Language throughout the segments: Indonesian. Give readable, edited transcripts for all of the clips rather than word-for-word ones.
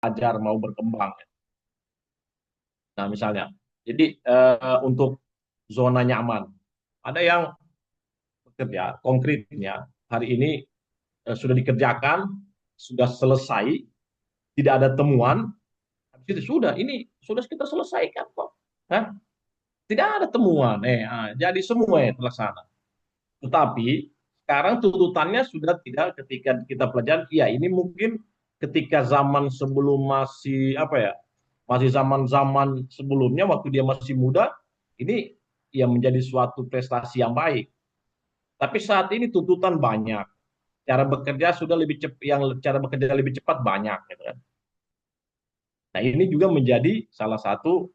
belajar, mau berkembang. Nah, misalnya, jadi untuk zona nyaman, ada yang bekerja konkretnya hari ini sudah dikerjakan, sudah selesai, tidak ada temuan, habis itu sudah ini sudah kita selesaikan kok. Hah? Tidak ada temuan, jadi semua ya terlaksana. Tetapi sekarang tuntutannya sudah tidak ketika kita pelajari, ya ini mungkin ketika zaman sebelum masih apa ya, masih zaman-zaman sebelumnya waktu dia masih muda, ini ya menjadi suatu prestasi yang baik. Tapi saat ini tuntutan banyak, cara bekerja sudah lebih cepat, yang cara bekerja lebih cepat banyak, gitu kan. Nah ini juga menjadi salah satu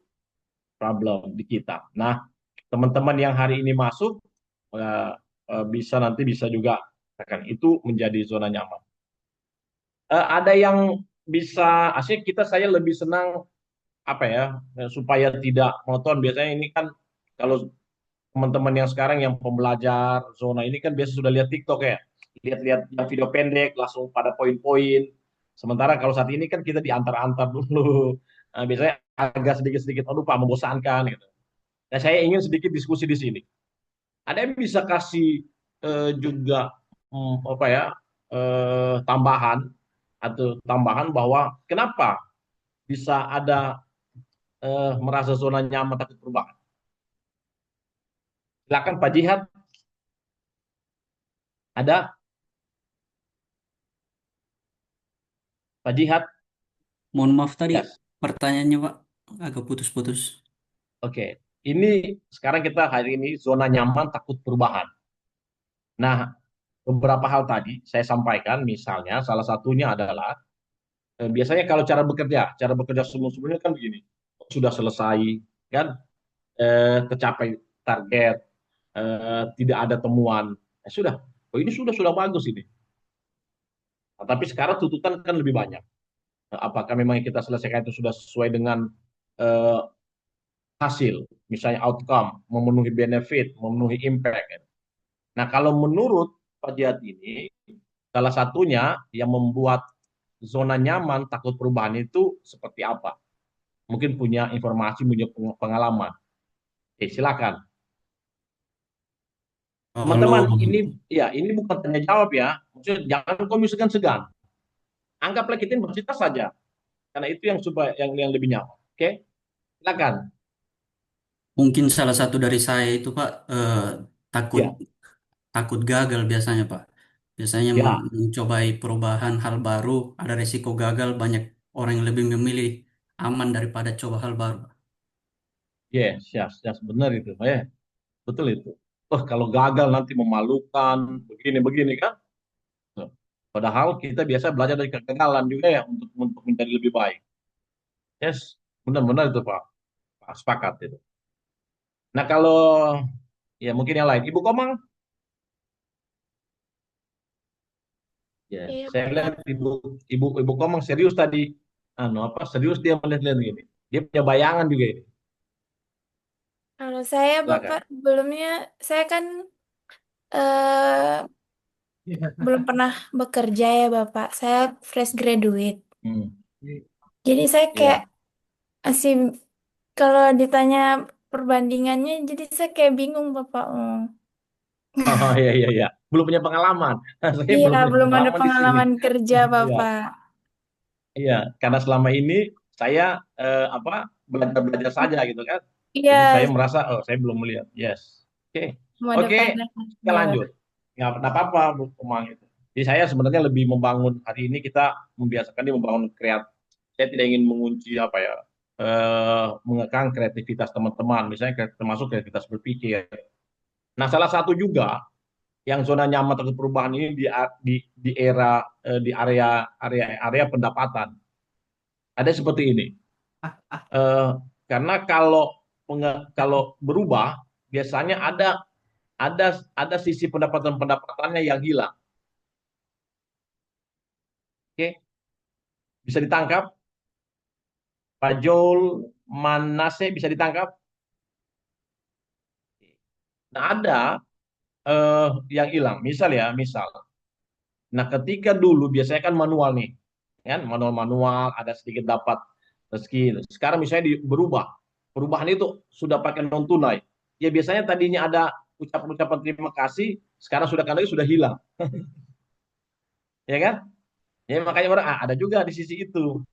problem di kita. Nah teman-teman yang hari ini masuk eh, bisa nanti bisa juga akan itu menjadi zona nyaman. Ada yang bisa asik kita saya lebih senang apa ya supaya tidak monoton. Biasanya ini kan kalau teman-teman yang sekarang yang pembelajar zona ini kan biasa sudah lihat TikTok ya, lihat-lihat yang video pendek langsung pada poin-poin. Sementara kalau saat ini kan kita diantar-antar dulu. Nah, biasanya agak sedikit-sedikit, aduh Pak membosankan gitu. Nah, saya ingin sedikit diskusi di sini. Ada yang bisa kasih juga apa ya tambahan atau tambahan bahwa kenapa bisa ada merasa zona nyaman takut perubahan? Silakan Pak Jihad, ada Pak Jihad? Mohon maaf tadi Ya, pertanyaannya Pak agak putus-putus. oke. Ini sekarang kita hari ini zona nyaman takut perubahan. Nah, beberapa hal tadi saya sampaikan, misalnya salah satunya adalah biasanya kalau cara bekerja sebelum-sebelumnya kan begini, sudah selesai, kan, tercapai target, tidak ada temuan, sudah, oh ini sudah bagus ini. Nah, tapi sekarang tuntutan kan lebih banyak. Nah, apakah memang yang kita selesaikan itu sudah sesuai dengan eh, hasil, misalnya outcome, memenuhi benefit, memenuhi impact. Nah, kalau menurut Pak Jihad ini, salah satunya yang membuat zona nyaman takut perubahan itu seperti apa? Mungkin punya informasi, punya pengalaman. Silakan. Kalau Teman-teman, ini ya ini bukan tanya jawab ya. Maksudnya jangan kau segan-segan. Anggaplah kita bercerita saja. Karena itu yang supaya yang lebih nyaman. Oke? Silakan. mungkin salah satu dari saya itu Pak takut Ya, takut gagal biasanya Pak. Biasanya ya, mencobai perubahan hal baru ada resiko gagal, banyak orang yang lebih memilih aman daripada coba hal baru. yes, yes, yes, benar itu. Betul itu. Oh, kalau gagal nanti memalukan, begini-begini kan? Tuh. Padahal kita biasa belajar dari kegagalan juga ya untuk menjadi lebih baik. Yes, benar-benar itu Pak. Pak, sepakat itu. Nah, kalau ya mungkin yang lain, Ibu Komang, ya, Iya, saya lihat Bapak. Ibu Komang serius tadi. Anu apa? Serius dia melihat-lihat gini. Dia punya bayangan juga ini. Kalau saya, Bapak, Silakan. sebelumnya saya kan eh, belum pernah bekerja ya, Bapak. Saya fresh graduate. Hmm. Jadi saya kayak Iya. masih kalau ditanya perbandingannya, jadi saya kayak bingung, Bapak. Oh. Oh iya iya iya. Belum punya pengalaman. Saya Iya, belum punya belum ada pengalaman di sini. pengalaman kerja, Iya. Bapak. Iya, karena selama ini saya apa belajar-belajar saja gitu kan. Jadi Iya, saya merasa oh saya belum melihat. Yes. Oke. mode Oke, kita pandangnya. lanjut. Nggak apa-apa Bu Komang itu. Jadi saya sebenarnya lebih membangun hari ini kita membiasakan dia membangun kreatif. Saya tidak ingin mengunci apa ya mengekang kreativitas teman-teman, misalnya termasuk kreativitas berpikir. Nah, salah satu juga yang zona nyaman terhadap perubahan ini di era di area pendapatan. Ada seperti ini. Eh, karena kalau berubah biasanya ada sisi pendapatan-pendapatannya yang hilang. Oke, bisa ditangkap. Pak Joel Manase bisa ditangkap. Nah, ada yang hilang. Misal ya, misal. Nah, ketika dulu biasanya kan manual nih. kan manual-manual, ada sedikit dapat rezeki. Sekarang misalnya berubah, perubahan itu sudah pakai non tunai. Ya biasanya tadinya ada ucapan-ucapan terima kasih, sekarang sudah kadang sudah hilang, ya kan? Ya makanya orang ada juga di sisi itu.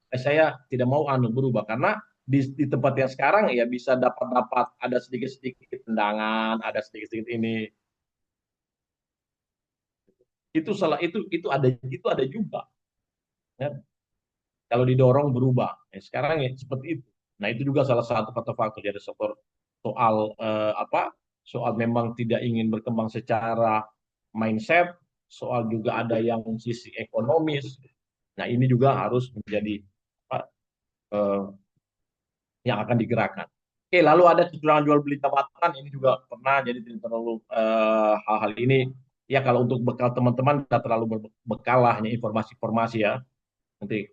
Saya tidak mau berubah karena di tempat yang sekarang ya bisa dapat ada sedikit-sedikit tendangan, ada sedikit-sedikit ini. Itu salah itu ada juga. Ya. Kalau didorong berubah. Sekarang ya seperti itu. Nah itu juga salah satu faktor jadi soal apa? Soal memang tidak ingin berkembang secara mindset, soal juga ada yang sisi ekonomis. Nah ini juga harus menjadi apa, eh, yang akan digerakkan. Oke, lalu ada kecurangan jual beli jabatan ini juga pernah, jadi tidak terlalu hal-hal ini. Ya kalau untuk bekal teman-teman tidak terlalu berbekal lah hanya informasi-informasi ya. Nanti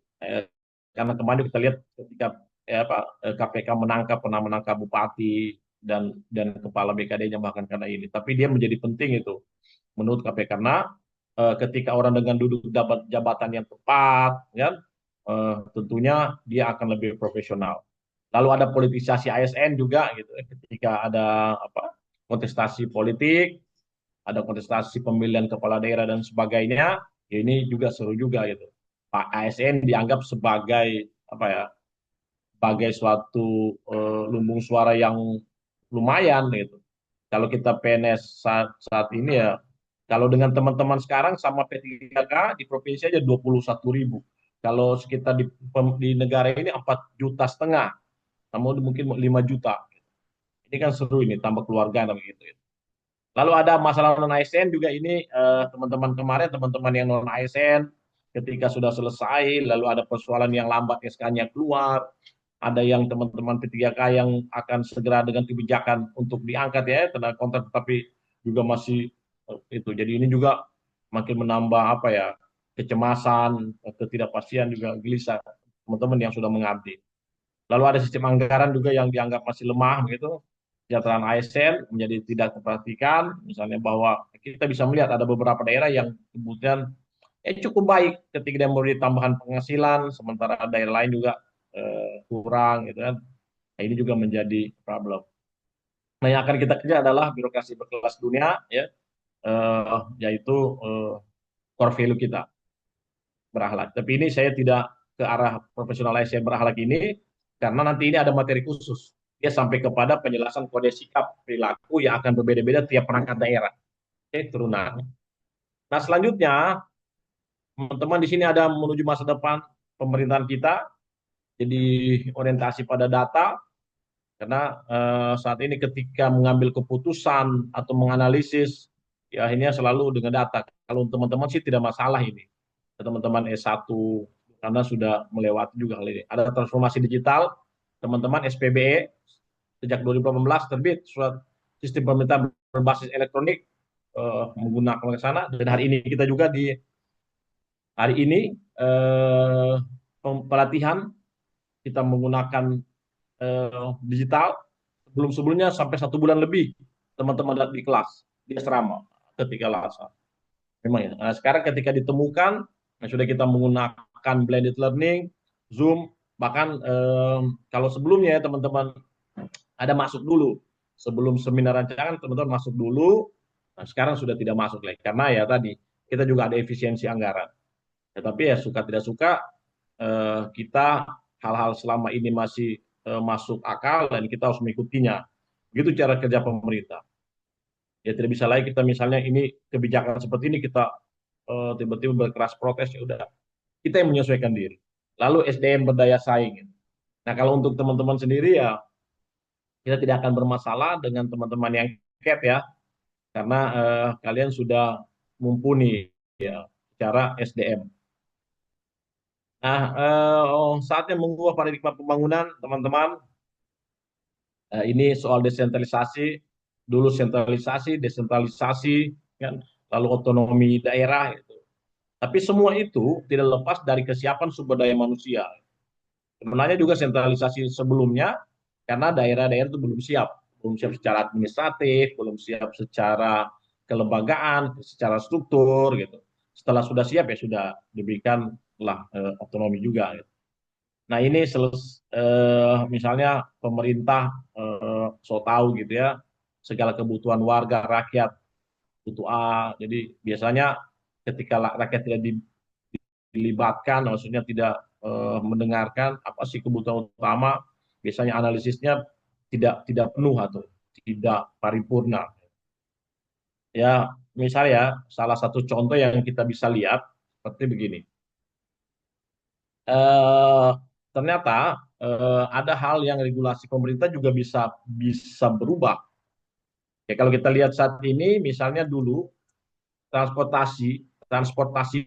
karena kemarin kita lihat ketika Pak KPK pernah menangkap bupati dan kepala BKD-nya bahkan karena ini. Tapi dia menjadi penting itu menurut KPK karena ketika orang dengan duduk dapat jabatan yang tepat, ya, tentunya dia akan lebih profesional. Lalu ada politisasi ASN juga gitu. Ketika ada apa kontestasi politik, ada kontestasi pemilihan kepala daerah dan sebagainya, ya ini juga seru juga gitu. Pak ASN dianggap sebagai apa ya, sebagai suatu lumbung suara yang lumayan gitu. Kalau kita PNS saat ini ya, kalau dengan teman-teman sekarang sama P3K di provinsi aja 21.000. Kalau sekitar di negara ini 4,5 juta, namun mungkin 5 juta. Ini kan seru ini, tambah keluarga dan begitu. Lalu ada masalah non ASN juga ini teman-teman kemarin, teman-teman yang non ASN ketika sudah selesai, lalu ada persoalan yang lambat SK-nya keluar, ada yang teman-teman P3K yang akan segera dengan kebijakan untuk diangkat ya tenaga kontrak, tetapi juga masih itu. Jadi ini juga makin menambah apa ya kecemasan, ketidakpastian juga gelisah teman-teman yang sudah mengabdi. Lalu ada sistem anggaran juga yang dianggap masih lemah begitu. Kesejahteraan ASN menjadi tidak diperhatikan, misalnya bahwa kita bisa melihat ada beberapa daerah yang kemudian cukup baik ketika dia memberi tambahan penghasilan, sementara daerah lain juga kurang gitu kan. Nah, ini juga menjadi problem. Nah, yang akan kita kerja adalah birokrasi berkelas dunia ya, yaitu core value kita berakhlak. Tapi ini saya tidak ke arah profesionalisasi berakhlak ini karena nanti ini ada materi khusus. Dia sampai kepada penjelasan kode sikap perilaku yang akan berbeda-beda tiap perangkat daerah. Oke, turunan. Nah, selanjutnya teman-teman di sini ada menuju masa depan pemerintahan kita. Jadi orientasi pada data karena saat ini ketika mengambil keputusan atau menganalisis ya akhirnya selalu dengan data. Kalau teman-teman sih tidak masalah ini. Teman-teman S1 karena sudah melewati juga hal ini. Ada transformasi digital, teman-teman SPBE sejak 2018 terbit surat sistem pemerintahan berbasis elektronik menggunakan ke sana dan hari ini kita juga di hari ini eh, pelatihan kita menggunakan digital sebelum-sebelumnya sampai 1 bulan lebih teman-teman di kelas di asrama ketika lasa. Memang ya. Nah, sekarang ketika ditemukan sudah kita menggunakan blended learning, Zoom, bahkan kalau sebelumnya ya teman-teman ada masuk dulu sebelum seminar rancangan teman-teman masuk dulu. Nah, sekarang sudah tidak masuk lagi karena ya tadi kita juga ada efisiensi anggaran. Tetapi ya suka tidak suka kita hal-hal selama ini masih masuk akal dan kita harus mengikutinya. Begitu cara kerja pemerintah. Ya tidak bisa lagi kita misalnya ini kebijakan seperti ini kita tiba-tiba berkeras protes ya udah kita yang menyesuaikan diri. Lalu SDM berdaya saing. Nah kalau untuk teman-teman sendiri ya kita tidak akan bermasalah dengan teman-teman yang CAT ya karena kalian sudah mumpuni ya secara SDM. Nah, saatnya mengubah paradigma pembangunan, teman-teman. Ini soal desentralisasi, dulu sentralisasi, desentralisasi, kan, lalu otonomi daerah. Gitu. Tapi semua itu tidak lepas dari kesiapan sumber daya manusia. Sebenarnya juga sentralisasi sebelumnya, karena daerah-daerah itu belum siap secara administratif, belum siap secara kelembagaan, secara struktur, gitu. Setelah sudah siap ya sudah diberikan lah otonomi juga. Gitu. Nah ini misalnya pemerintah so tahu gitu ya segala kebutuhan warga rakyat butuh A. Jadi biasanya ketika rakyat tidak dilibatkan, maksudnya tidak mendengarkan apa sih kebutuhan utama, biasanya analisisnya tidak penuh atau tidak paripurna. Ya, misalnya ya, salah satu contoh yang kita bisa lihat seperti begini. Eh, Ternyata ada hal yang regulasi pemerintah juga bisa bisa berubah. Ya, kalau kita lihat saat ini, misalnya dulu transportasi transportasi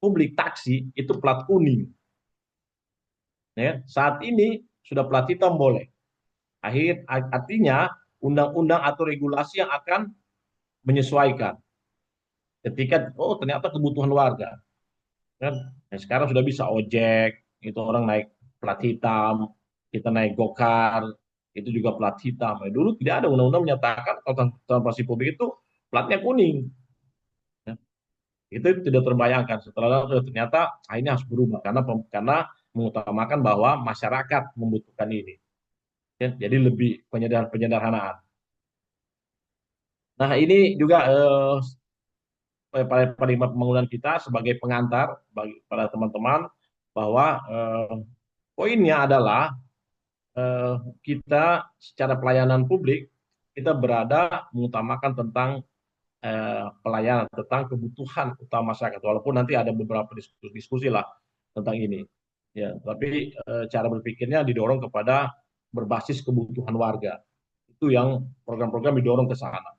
publik taksi itu plat kuning. Ya, saat ini sudah plat hitam boleh. Artinya undang-undang atau regulasi yang akan menyesuaikan ketika ternyata kebutuhan warga kan. Nah, sekarang sudah bisa ojek itu orang naik plat hitam, kita naik gokar itu juga plat hitam. Dulu tidak ada undang-undang menyatakan kalau transportasi publik itu platnya kuning. Ya, itu tidak terbayangkan setelah ternyata ini harus berubah karena mengutamakan bahwa masyarakat membutuhkan ini. Ya, jadi lebih penyederhanaan. Nah, ini juga paradigma pembangunan kita sebagai pengantar bagi para teman-teman bahwa poinnya adalah eh, kita secara pelayanan publik kita berada mengutamakan tentang pelayanan tentang kebutuhan utama masyarakat walaupun nanti ada beberapa diskusi lah tentang ini ya tapi cara berpikirnya didorong kepada berbasis kebutuhan warga itu yang program-program didorong ke sana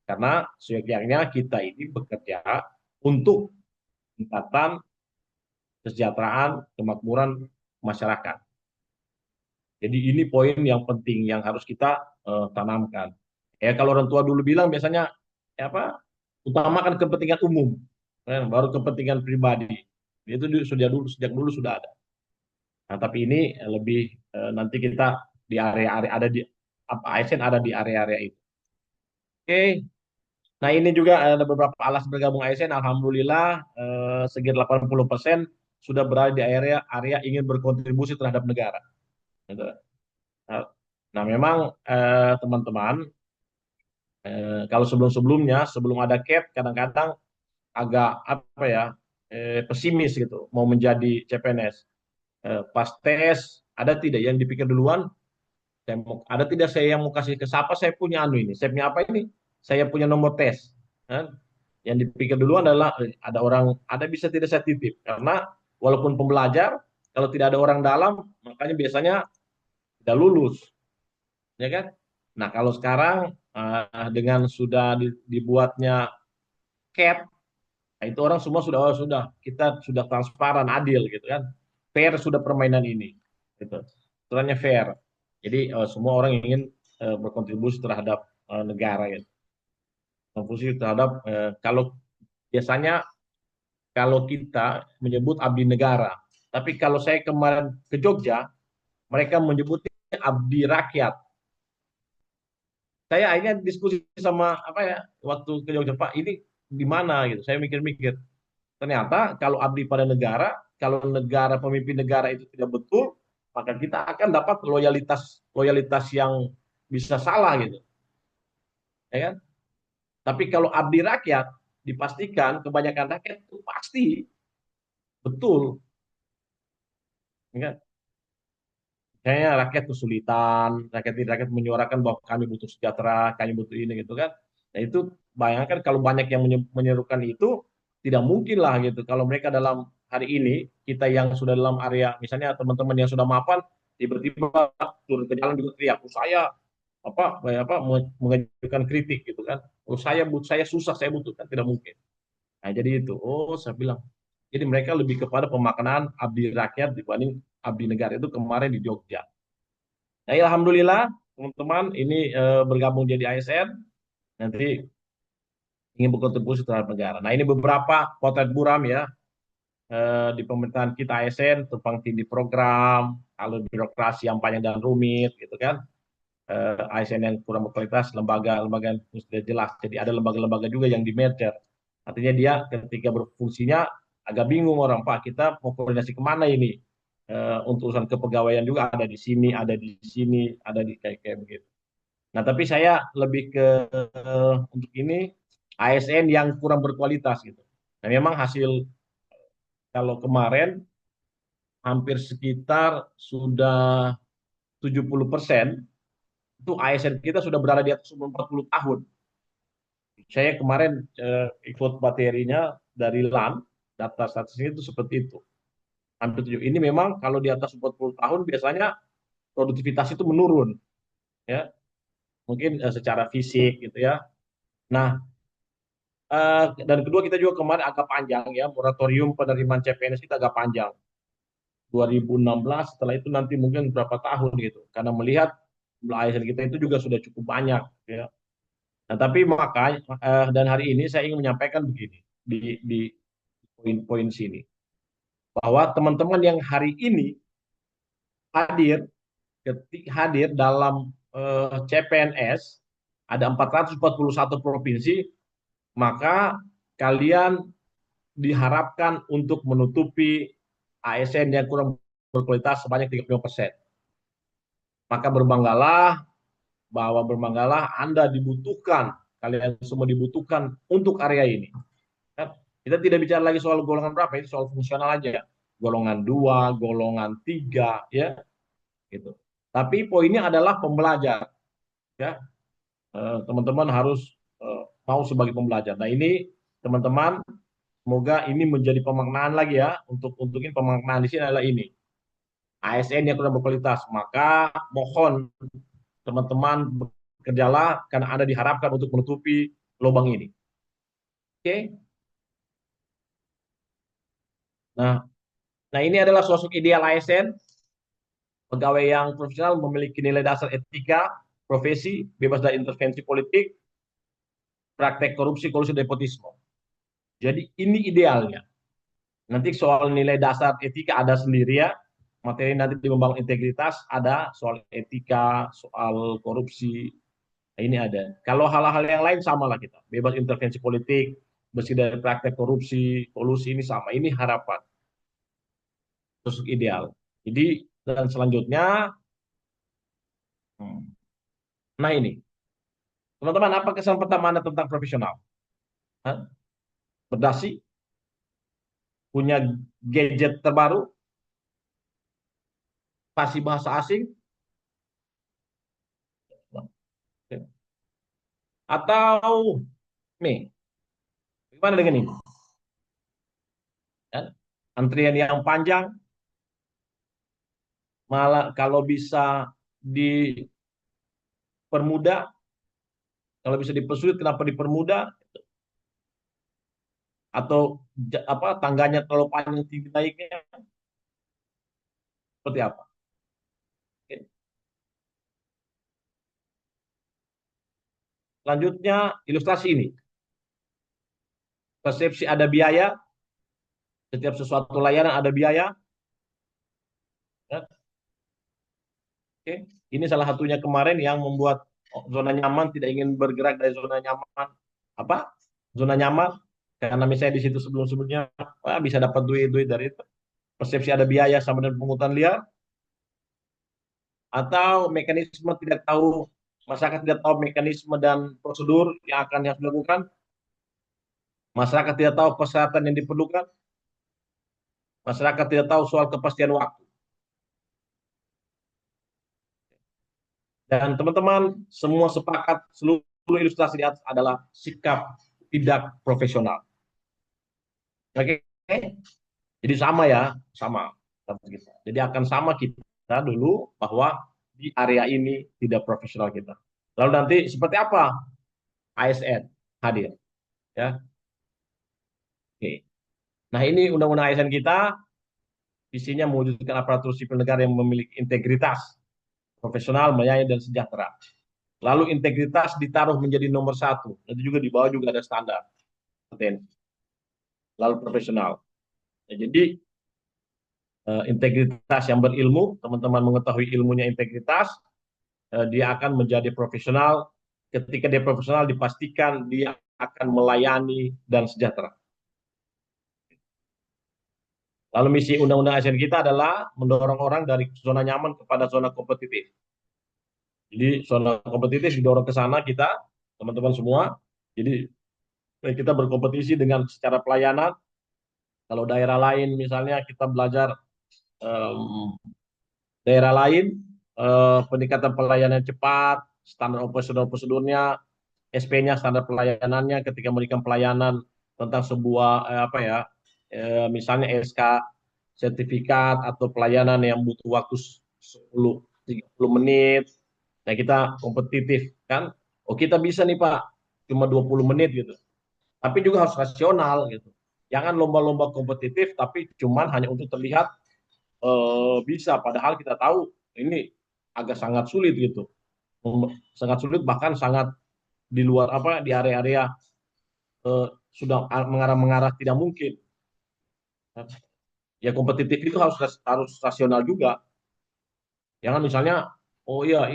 karena seyogyanya kita ini bekerja untuk peningkatan kesejahteraan kemakmuran masyarakat. Jadi ini poin yang penting yang harus kita tanamkan. Ya kalau orang tua dulu bilang biasanya apa utamakan kepentingan umum, baru kepentingan pribadi. Itu sejak dulu sudah ada. Nah, tapi ini lebih nanti kita di area-area ada di apa ASN ada di area-area itu. Oke. Nah, ini juga ada beberapa alas bergabung ASN. Alhamdulillah sekitar 80% sudah berada di area ingin berkontribusi terhadap negara. Gitu. Nah, memang teman-teman, kalau sebelum-sebelumnya, sebelum ada CAT, kadang-kadang agak apa ya, pesimis gitu, mau menjadi CPNS. Pas tes, ada tidak yang dipikir duluan? Ada tidak saya yang mau kasih ke siapa? Saya punya anu ini, saya punya apa ini? Saya punya nomor tes. Kan? Yang dipikir duluan adalah ada orang, ada bisa tidak saya titip, karena walaupun pembelajar, kalau tidak ada orang dalam, makanya biasanya tidak lulus. Ya kan? Nah, kalau sekarang dengan sudah dibuatnya cap, nah itu orang semua sudah sudah kita sudah transparan, adil gitu kan. Fair sudah permainan ini. Gitu. Aturannya fair. Jadi semua orang ingin berkontribusi terhadap negara ya. Kontribusi terhadap kalau biasanya kalau kita menyebut abdi negara, tapi kalau saya kemarin ke Jogja, mereka menyebutnya abdi rakyat. Saya akhirnya diskusi sama apa ya waktu ke Jogja Pak ini di mana gitu saya mikir-mikir ternyata kalau abdi pada negara kalau negara pemimpin negara itu tidak betul maka kita akan dapat loyalitas loyalitas yang bisa salah gitu ya kan tapi kalau abdi rakyat dipastikan kebanyakan rakyat itu pasti betul ya kan? Kayaknya rakyat kesulitan, rakyat menyuarakan bahwa kami butuh sejahtera, kami butuh ini gitu kan. Nah itu bayangkan kalau banyak yang menyerukan itu tidak mungkin lah gitu. Kalau mereka dalam hari ini kita yang sudah dalam area, misalnya teman-teman yang sudah mapan tiba-tiba turun ke jalan juga teriak, saya mengajukan kritik gitu kan. Saya susah, saya butuh kan tidak mungkin. Nah jadi itu, saya bilang. Jadi mereka lebih kepada pemaknaan abdi rakyat dibanding abdi negara itu kemarin di Jogja. Nah, ya, alhamdulillah teman-teman ini bergabung jadi ASN nanti ingin berkontribusi terhadap negara. Nah, ini beberapa potret buram ya di pemerintahan kita ASN tumpang tindih program, alur birokrasi yang panjang dan rumit gitu kan. ASN yang kurang berkualitas, lembaga-lembaga yang sudah jelas. Jadi ada lembaga-lembaga juga yang di merger. Artinya dia ketika berfungsinya agak bingung orang, Pak, kita mau koordinasi kemana ini? Untuk urusan kepegawaian juga ada di sini, ada di sini, ada di kayak kayak begitu. Nah, tapi saya lebih ke untuk ini ASN yang kurang berkualitas gitu. Nah, memang hasil kalau kemarin hampir sekitar sudah 70% itu ASN kita sudah berada di atas umur 40 tahun. Saya kemarin ikut materinya dari LAN, data statistiknya itu seperti itu. Hampir 7. Ini memang kalau di atas 40 tahun biasanya produktivitas itu menurun, ya. Mungkin secara fisik gitu ya. Nah, dan kedua kita juga kemarin agak panjang ya, moratorium penerimaan CPNS kita agak panjang. 2016 setelah itu nanti mungkin berapa tahun gitu. Karena melihat jumlah ASN kita itu juga sudah cukup banyak ya. Nah, tapi maka dan hari ini saya ingin menyampaikan begini di poin-poin sini bahwa teman-teman yang hari ini hadir hadir dalam CPNS ada 441 provinsi, maka kalian diharapkan untuk menutupi ASN yang kurang berkualitas sebanyak 35%. Maka berbanggalah Anda dibutuhkan, kalian semua dibutuhkan untuk area ini. Kita tidak bicara lagi soal golongan berapa, itu soal fungsional aja. Golongan 2, golongan 3, ya, gitu. Tapi poinnya adalah pembelajar, ya. Teman-teman harus mau sebagai pembelajar. Nah, ini teman-teman, semoga ini menjadi pemaknaan lagi ya. Untuk ini pemaknaan di sini adalah ini. ASN yang kurang berkualitas, maka mohon teman-teman bekerjalah karena Anda diharapkan untuk menutupi lubang ini. Oke. Nah, ini adalah sosok ideal ASN, pegawai yang profesional memiliki nilai dasar etika, profesi, bebas dari intervensi politik, praktek korupsi, kolusi, nepotisme. Jadi ini idealnya. Nanti soal nilai dasar etika ada sendiri ya. Materi nanti di membangun integritas ada soal etika, soal korupsi. Nah, ini ada. Kalau hal-hal yang lain sama lah kita. Bebas intervensi politik, bersih dari praktek korupsi, kolusi ini sama. Ini harapan. Sosok ideal. Jadi dan selanjutnya, nah ini. Teman-teman, apa kesan pertama Anda tentang profesional? Hah? Berdasi, punya gadget terbaru, fasih bahasa asing, atau nih, gimana dengan ini? Ya, antrian yang panjang, malah kalau bisa dipermudah, kalau bisa dipersulit, kenapa dipermudah? Atau apa tangganya terlalu panjang tinggi naiknya? Seperti apa? Oke. Selanjutnya ilustrasi ini. Persepsi ada biaya, setiap sesuatu layanan ada biaya. Ya. Oke. Ini salah satunya kemarin yang membuat zona nyaman, tidak ingin bergerak dari zona nyaman. Apa? Zona nyaman, karena misalnya di situ sebelum-sebelumnya bisa dapat duit dari itu. Persepsi ada biaya sama dengan pungutan liar, atau mekanisme tidak tahu, masyarakat tidak tahu mekanisme dan prosedur yang akan harus dilakukan, masyarakat tidak tahu persyaratan yang diperlukan, masyarakat tidak tahu soal kepastian waktu. Dan teman-teman semua sepakat seluruh ilustrasi di atas adalah sikap tidak profesional. Oke, jadi sama ya, sama. Jadi akan sama kita dulu bahwa di area ini tidak profesional kita. Lalu nanti seperti apa ASN hadir, ya. Oke. Nah, ini undang-undang ASN kita visinya mewujudkan aparatur sipil negara yang memiliki integritas, profesional, melayani dan sejahtera. Lalu integritas ditaruh menjadi nomor satu. Nanti juga di bawah juga ada standar. Lalu profesional. Ya, jadi integritas yang berilmu, teman-teman mengetahui ilmunya integritas, dia akan menjadi profesional. Ketika dia profesional, dipastikan dia akan melayani dan sejahtera. Lalu misi undang-undang ASN kita adalah mendorong orang dari zona nyaman kepada zona kompetitif. Jadi zona kompetitif didorong ke sana kita, teman-teman semua. Jadi kita berkompetisi dengan secara pelayanan. Kalau daerah lain misalnya kita belajar em, daerah lain peningkatan pelayanan cepat, standar operasional prosedurnya, SP-nya standar pelayanannya ketika memberikan pelayanan tentang sebuah apa ya, misalnya SK sertifikat atau pelayanan yang butuh waktu 10-30 menit. Nah, kita kompetitif kan. Oh, kita bisa nih Pak, cuma 20 menit gitu. Tapi juga harus rasional gitu. Jangan lomba-lomba kompetitif tapi cuman hanya untuk terlihat bisa, padahal kita tahu ini agak sangat sulit gitu, sangat sulit bahkan sangat di luar apa di area-area sudah mengarah-mengarah tidak mungkin. Ya kompetitif itu harus rasional juga. Jangan misalnya, oh iya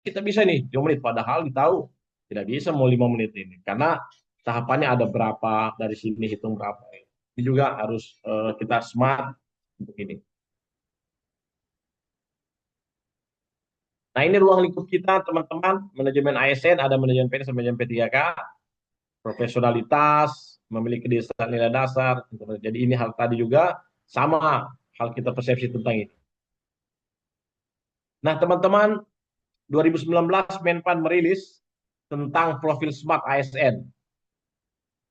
kita bisa nih 2 menit, padahal ditahu tidak bisa mau 5 menit ini karena tahapannya ada berapa dari sini hitung berapa. Ini juga harus kita smart untuk ini. Nah, ini ruang lingkup kita, teman-teman. Manajemen ASN, ada manajemen PNS, manajemen P3K, profesionalitas, memiliki nilai dasar. Jadi ini hal tadi juga sama hal kita persepsi tentang ini. Nah, teman-teman, 2019 Menpan merilis tentang profil smart ASN,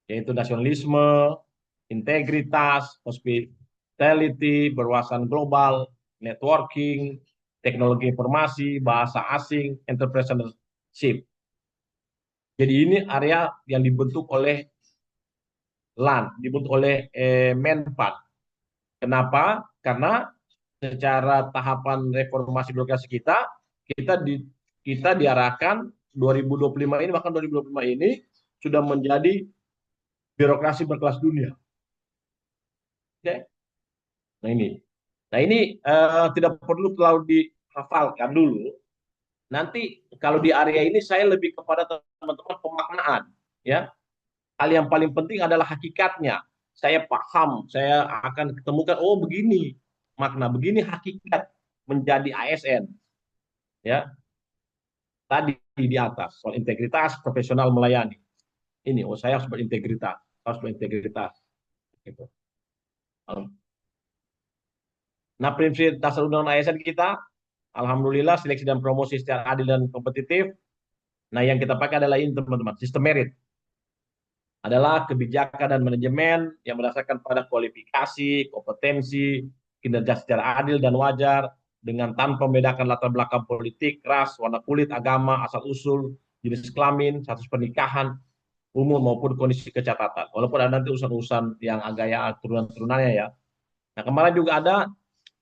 yaitu nasionalisme, integritas, hospitality, berwawasan global, networking, teknologi informasi, bahasa asing, entrepreneurship. Jadi ini area yang dibentuk oleh LAN, dibentuk oleh Menpan. Kenapa? Karena secara tahapan reformasi birokrasi kita, kita di kita diarahkan 2025 ini, bahkan 2025 ini sudah menjadi birokrasi berkelas dunia. Oke? Nah ini, tidak perlu terlalu dihafalkan dulu. Nanti kalau di area ini saya lebih kepada teman-teman pemaknaan, ya. Hal yang paling penting adalah hakikatnya. Saya paham, saya akan ketemukan, oh begini makna, begini hakikat menjadi ASN. Ya, tadi di atas soal integritas, profesional melayani. Ini, oh saya harus berintegritas, harus berintegritas. Gitu. Nah, prinsip dasar undang-undang ASN kita, alhamdulillah seleksi dan promosi secara adil dan kompetitif. Nah, yang kita pakai adalah ini teman-teman, sistem merit. Adalah kebijakan dan manajemen yang berdasarkan pada kualifikasi, kompetensi, kinerja secara adil dan wajar, dengan tanpa membedakan latar belakang politik, ras, warna kulit, agama, asal-usul, jenis kelamin, status pernikahan, umur maupun kondisi kecatatan. Walaupun ada nanti urusan-urusan yang agak ya turunan-turunannya ya. Nah, kemarin juga ada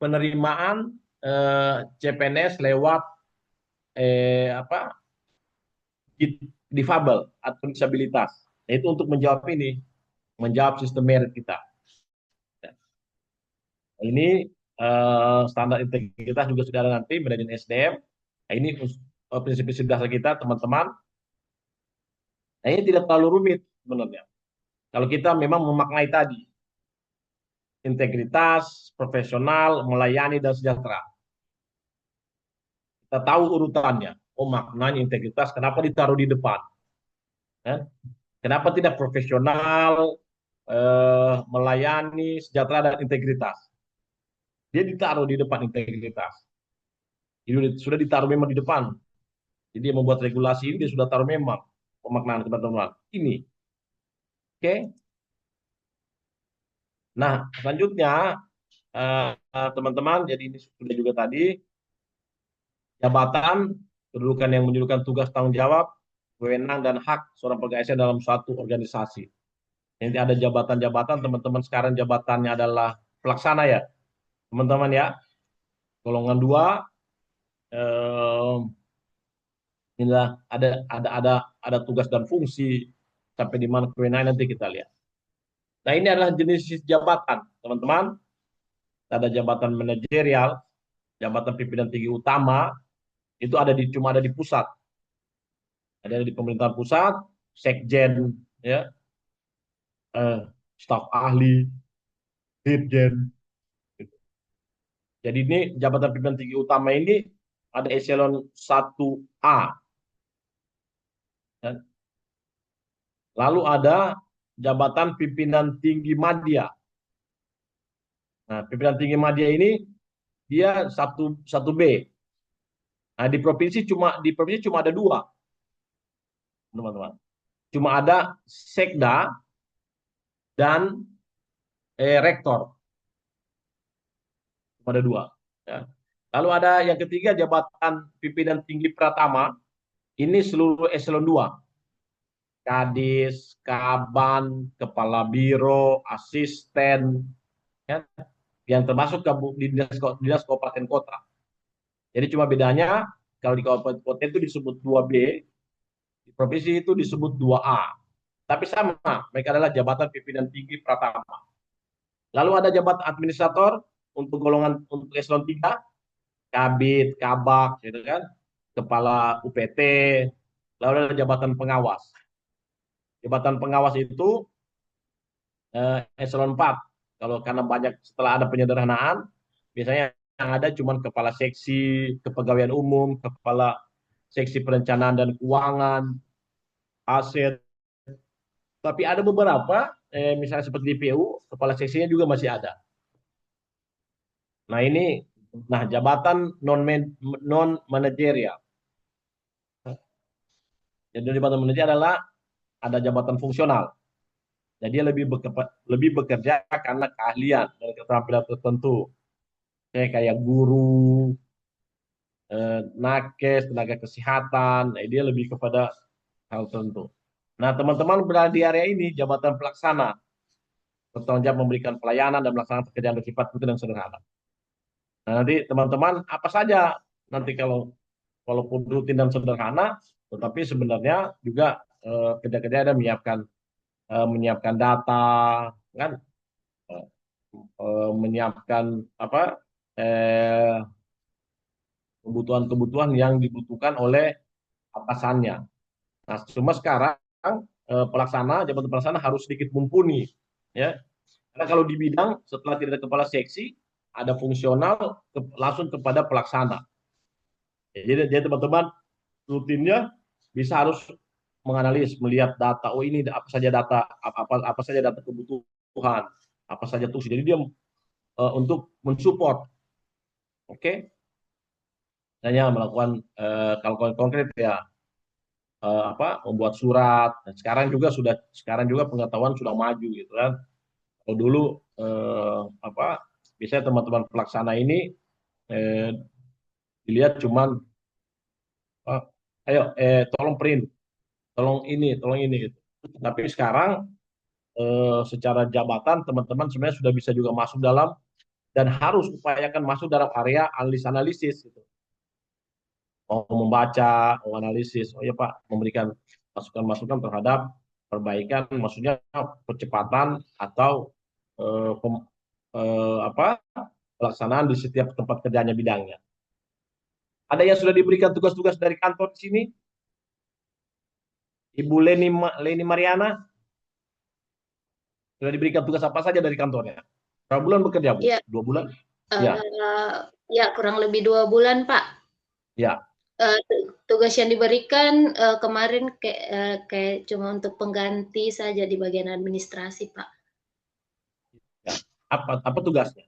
penerimaan CPNS lewat apa difabel atau disabilitas. Nah, itu untuk menjawab ini, menjawab sistem merit kita. Nah, ini standar integritas juga sudah ada nanti manajemen SDM. Nah, ini prinsip-prinsip dasar kita, teman-teman. Nah, ini tidak terlalu rumit sebenarnya. Kalau kita memang memaknai tadi, integritas, profesional, melayani, dan sejahtera. Kita tahu urutannya. Oh, maknanya integritas, kenapa ditaruh di depan? Ya? Kenapa tidak profesional, melayani, sejahtera, dan integritas? Dia ditaruh di depan integritas. Ini sudah ditaruh memang di depan. Jadi dia membuat regulasi ini, dia sudah taruh memang pemaknaan teman-teman. Ini. Oke. Nah, selanjutnya, teman-teman, jadi ini sudah juga tadi, jabatan, kedudukan yang menunjukkan tugas tanggung jawab, wewenang dan hak seorang pegawai ASN dalam suatu organisasi. Nanti ada jabatan-jabatan, teman-teman sekarang jabatannya adalah pelaksana ya, teman-teman ya. Golongan 2, eh, inilah ada tugas dan fungsi sampai di mana kewenangan nanti kita lihat. Nah, ini adalah jenis jabatan, teman-teman. Ada jabatan manajerial, jabatan pimpinan tinggi utama, itu cuma ada di pusat. Ada di pemerintahan pusat, sekjen, ya, staf ahli, dirjen. Jadi ini jabatan pimpinan tinggi utama ini ada eselon 1A. Ya. Lalu ada jabatan pimpinan tinggi madya. Nah, pimpinan tinggi madya ini dia satu B. Nah, di provinsi cuma ada dua, teman-teman. Cuma ada sekda dan rektor. Cuma ada dua. Ya. Lalu ada yang ketiga jabatan pimpinan tinggi pratama. Ini seluruh eselon 2. Kadis, kaban, kepala biro, asisten, ya, yang termasuk di dinas kabupaten kota. Jadi cuma bedanya kalau di kabupaten kota itu disebut 2B, di provinsi itu disebut 2A. Tapi sama, mereka adalah jabatan pimpinan tinggi pratama. Lalu ada jabatan administrator untuk golongan untuk eselon 3, kabit, kabak, gitu kan, kepala UPT, lalu ada jabatan pengawas. Jabatan pengawas itu eselon 4. Kalau karena banyak setelah ada penyederhanaan, biasanya yang ada cuma kepala seksi kepegawaian umum, kepala seksi perencanaan dan keuangan, aset. Tapi ada beberapa, misalnya seperti di PU, kepala seksinya juga masih ada. Nah ini, jabatan non manajerial. Jadi jabatan manajerial adalah ada jabatan fungsional. Jadi dia lebih bekerja karena keahlian dan keterampilan tertentu. Kayak guru, nakes, tenaga kesehatan, dia lebih kepada hal tertentu. Nah, teman-teman berada di area ini, jabatan pelaksana, bertanggung jawab memberikan pelayanan dan melaksanakan pekerjaan bersifat rutin dan sederhana. Nah, nanti teman-teman apa saja nanti walaupun rutin dan sederhana, tetapi sebenarnya juga kerja-kerja ada menyiapkan data, kan, menyiapkan apa kebutuhan-kebutuhan yang dibutuhkan oleh atasannya. Nah, cuma sekarang jabatan pelaksana harus sedikit mumpuni, ya. Karena kalau di bidang setelah tidak ada kepala seksi, ada fungsional langsung kepada pelaksana. Ya, jadi teman-teman rutinnya bisa harus menganalisis, melihat data. Oh ini apa saja data, apa saja data kebutuhan, apa saja tuh. Jadi dia untuk mensupport, oke, hanya melakukan kalau konkret ya membuat surat. Dan sekarang juga pengetahuan sudah maju gitu kan. Kalau dulu biasanya teman-teman pelaksana ini dilihat cuman ayo tolong print, tolong ini gitu. Tapi sekarang secara jabatan teman-teman sebenarnya sudah bisa juga masuk dalam dan harus upayakan masuk dalam area analisis gitu. Mau membaca, mau analisis, oh ya Pak, memberikan masukan-masukan terhadap perbaikan, maksudnya percepatan atau eh, pem, pelaksanaan di setiap tempat kerjanya bidangnya. Ada yang sudah diberikan tugas-tugas dari kantor di sini? Ibu Leni Mariana sudah diberikan tugas apa saja dari kantornya? Berapa bulan bekerja, Bu? Ya, 2 bulan? Ya, ya kurang lebih 2 bulan, Pak. ya. Tugas yang diberikan kemarin kayak cuma untuk pengganti saja di bagian administrasi, Pak. Ya. Apa tugasnya?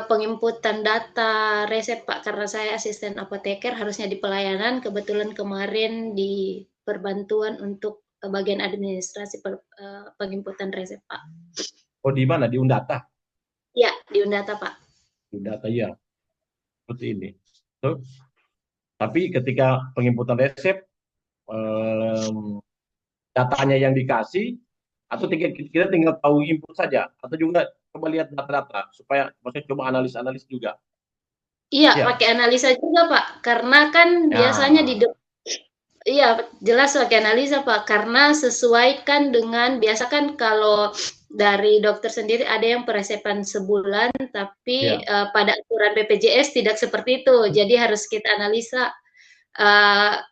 Penginputan data resep, Pak, karena saya asisten apoteker harusnya di pelayanan, kebetulan kemarin di perbantuan untuk bagian administrasi penginputan resep, Pak. Oh, di mana? Di Undata? Ya, di Undata, Pak. Di Undata, ya. Seperti ini. Tapi ketika penginputan resep, datanya yang dikasih, atau kita tinggal tahu input saja, atau juga coba lihat data-data, supaya maksudnya coba analis juga. Iya, Ya. pakai analisa juga, Pak. Karena kan biasanya iya, jelas pakai analisa, Pak. Karena sesuaikan dengan, biasa kan kalau dari dokter sendiri ada yang peresepan sebulan, tapi pada aturan BPJS tidak seperti itu. Jadi harus kita analisa.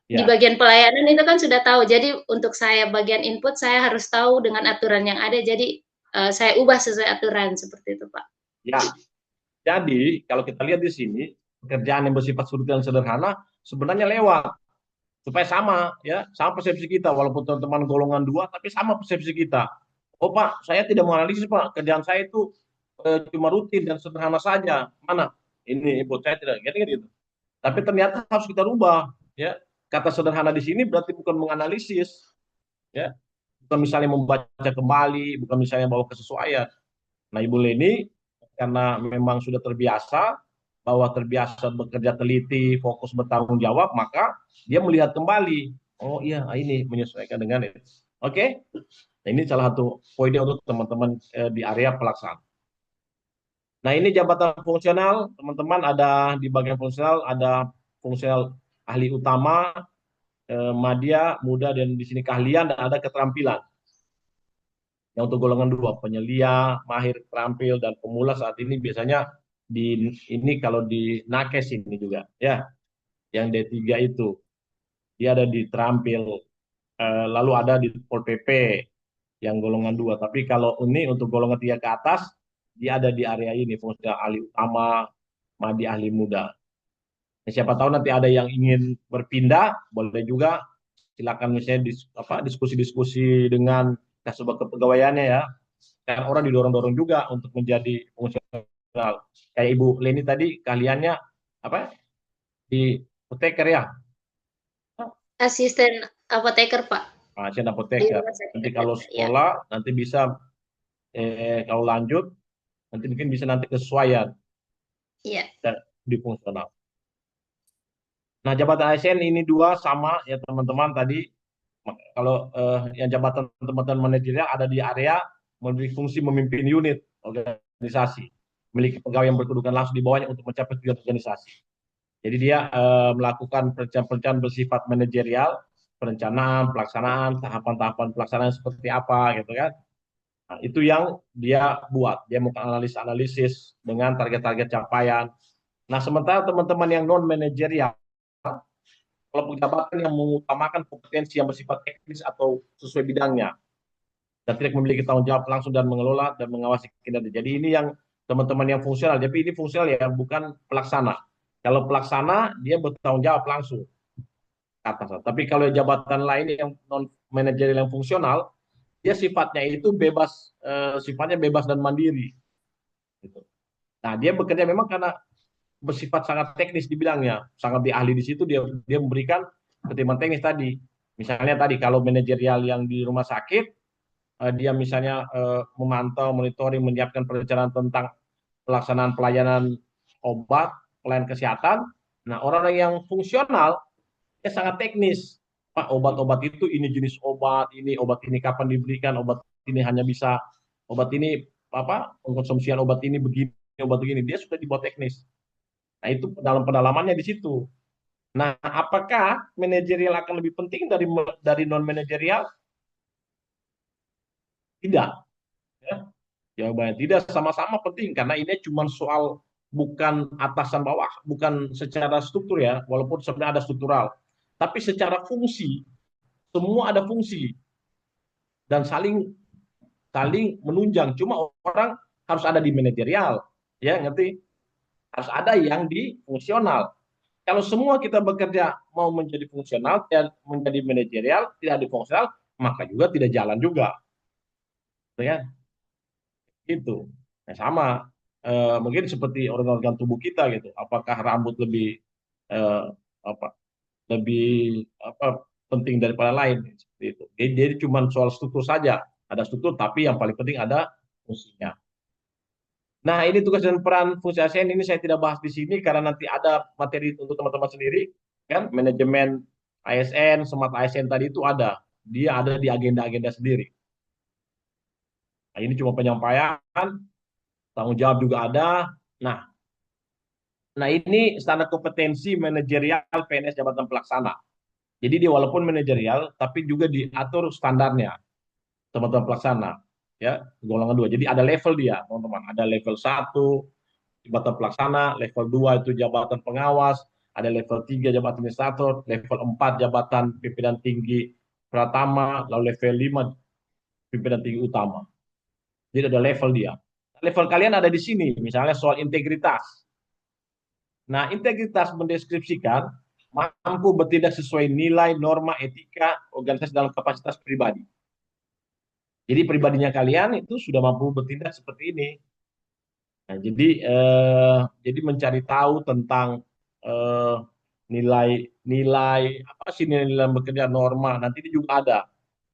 Di bagian pelayanan itu kan sudah tahu. Jadi untuk saya bagian input, saya harus tahu dengan aturan yang ada. Jadi saya ubah sesuai aturan, seperti itu, Pak. Ya, Jadi kalau kita lihat di sini, pekerjaan yang bersifat sulit dan sederhana sebenarnya lewat supaya sama ya, sama persepsi kita walaupun teman-teman golongan dua tapi sama persepsi kita. Oh Pak, saya tidak menganalisis Pak, kerjaan saya itu cuma rutin dan sederhana saja. Mana? Ini buat saya tidak gitu. Tapi ternyata harus kita rubah ya. Kata sederhana di sini berarti bukan menganalisis ya, bukan misalnya membaca kembali, bukan misalnya bawa kesesuaian. Nah, Ibu Leni karena memang sudah terbiasa bahwa terbiasa bekerja teliti, fokus bertanggung jawab, maka dia melihat kembali. Oh iya, ini menyesuaikan dengan itu. Oke, nah, ini salah satu poinnya untuk teman-teman di area pelaksana. Nah, ini jabatan fungsional, teman-teman ada di bagian fungsional ada fungsional ahli utama, madya, muda, dan di sini keahlian dan ada keterampilan. Yang untuk golongan dua, penyelia, mahir, terampil, dan pemula saat ini biasanya di ini kalau di nakes ini juga ya, yang D3 itu dia ada di terampil, lalu ada di Pol PP yang golongan dua. Tapi kalau ini untuk golongan tiga ke atas, dia ada di area ini, fungsi ahli utama, madi ahli muda. Nah, siapa tahu nanti ada yang ingin berpindah, boleh juga silakan misalnya diskusi-diskusi dengan kasubag kepegawaiannya ya. Kan orang didorong-dorong juga untuk menjadi fungsional. Kayak Ibu Leni tadi keahliannya apa? Di apoteker ya. Asisten apoteker, Pak, Pasien di apoteker. rumah sakit Nanti kalau Apoteker. Ya, sekolah nanti bisa kalau lanjut nanti mungkin bisa nanti kesesuaian iya. di fungsional. Nah, jabatan ASN ini dua sama ya teman-teman tadi. Kalau yang jabatan teman-teman manajerial ada di area memiliki fungsi memimpin unit organisasi, memiliki pegawai yang berkedudukan langsung di bawahnya untuk mencapai tujuan organisasi. Jadi dia melakukan perencanaan bersifat manajerial, perencanaan, pelaksanaan, tahapan-tahapan pelaksanaan seperti apa gitu kan. Nah, itu yang dia buat. Dia melakukan analisis dengan target-target capaian. Nah, sementara teman-teman yang non manajerial, kalau jabatan yang mengutamakan kompetensi yang bersifat teknis atau sesuai bidangnya dan tidak memiliki tanggung jawab langsung dan mengelola dan mengawasi kinerja. Jadi ini yang teman-teman yang fungsional. Tapi ini fungsional ya, bukan pelaksana. Kalau pelaksana dia bertanggung jawab langsung ke atas. Tapi kalau jabatan lain yang non manajerial yang fungsional, dia sifatnya itu bebas, sifatnya bebas dan mandiri. Gitu. Nah, dia bekerja memang karena bersifat sangat teknis di bidangnya, sangat di ahli di situ, dia memberikan pertimbangan teknis tadi. Misalnya tadi kalau manajerial yang di rumah sakit, dia misalnya memantau, monitoring, menyiapkan perencanaan tentang pelaksanaan pelayanan obat, pelayanan kesehatan. Nah, orang-orang yang fungsional, dia sangat teknis. Pak, obat-obat itu ini jenis obat ini kapan diberikan, obat ini hanya bisa, obat ini apa, pengkonsumsian obat ini begini, obat begini. Dia sudah dibuat teknis. Nah, itu dalam pendalamannya di situ. Nah, apakah manajerial akan lebih penting dari non manajerial? Tidak. Ya. Jawabannya tidak, sama-sama penting karena ini cuma soal bukan atasan bawah, bukan secara struktur ya, walaupun sebenarnya ada struktural, tapi secara fungsi, semua ada fungsi dan saling saling menunjang. Cuma orang harus ada di manajerial, ya ngerti? Harus ada yang di fungsional. Kalau semua kita bekerja mau menjadi fungsional dan menjadi manajerial, tidak di fungsional, maka juga tidak jalan juga, ya itu. Nah, sama mungkin seperti organ-organ tubuh kita gitu. Apakah rambut lebih eh, apa lebih apa penting daripada lain seperti itu. Jadi cuma soal struktur saja. Ada struktur tapi yang paling penting ada fungsinya. Nah, ini tugas dan peran fungsi ASN ini saya tidak bahas di sini karena nanti ada materi untuk teman-teman sendiri, kan? Manajemen ASN, smart ASN tadi itu ada. Dia ada di agenda-agenda sendiri. Nah, ini cuma penyampaian, tanggung jawab juga ada. Nah, nah ini standar kompetensi manajerial PNS jabatan pelaksana. Jadi dia walaupun manajerial, tapi juga diatur standarnya teman-teman pelaksana, ya golongan dua. Jadi ada level dia, teman-teman. Ada level 1 jabatan pelaksana, level 2 itu jabatan pengawas, ada level 3 jabatan administrator, level 4 jabatan pimpinan tinggi pratama, lalu level 5 pimpinan tinggi utama. Jadi ada level dia. Level kalian ada di sini, misalnya soal integritas. Nah, integritas mendeskripsikan mampu bertindak sesuai nilai, norma, etika, organisasi dalam kapasitas pribadi. Jadi pribadinya kalian itu sudah mampu bertindak seperti ini. Nah, jadi mencari tahu tentang eh, nilai apa sih nilai bekerja norma. Nanti ini juga ada.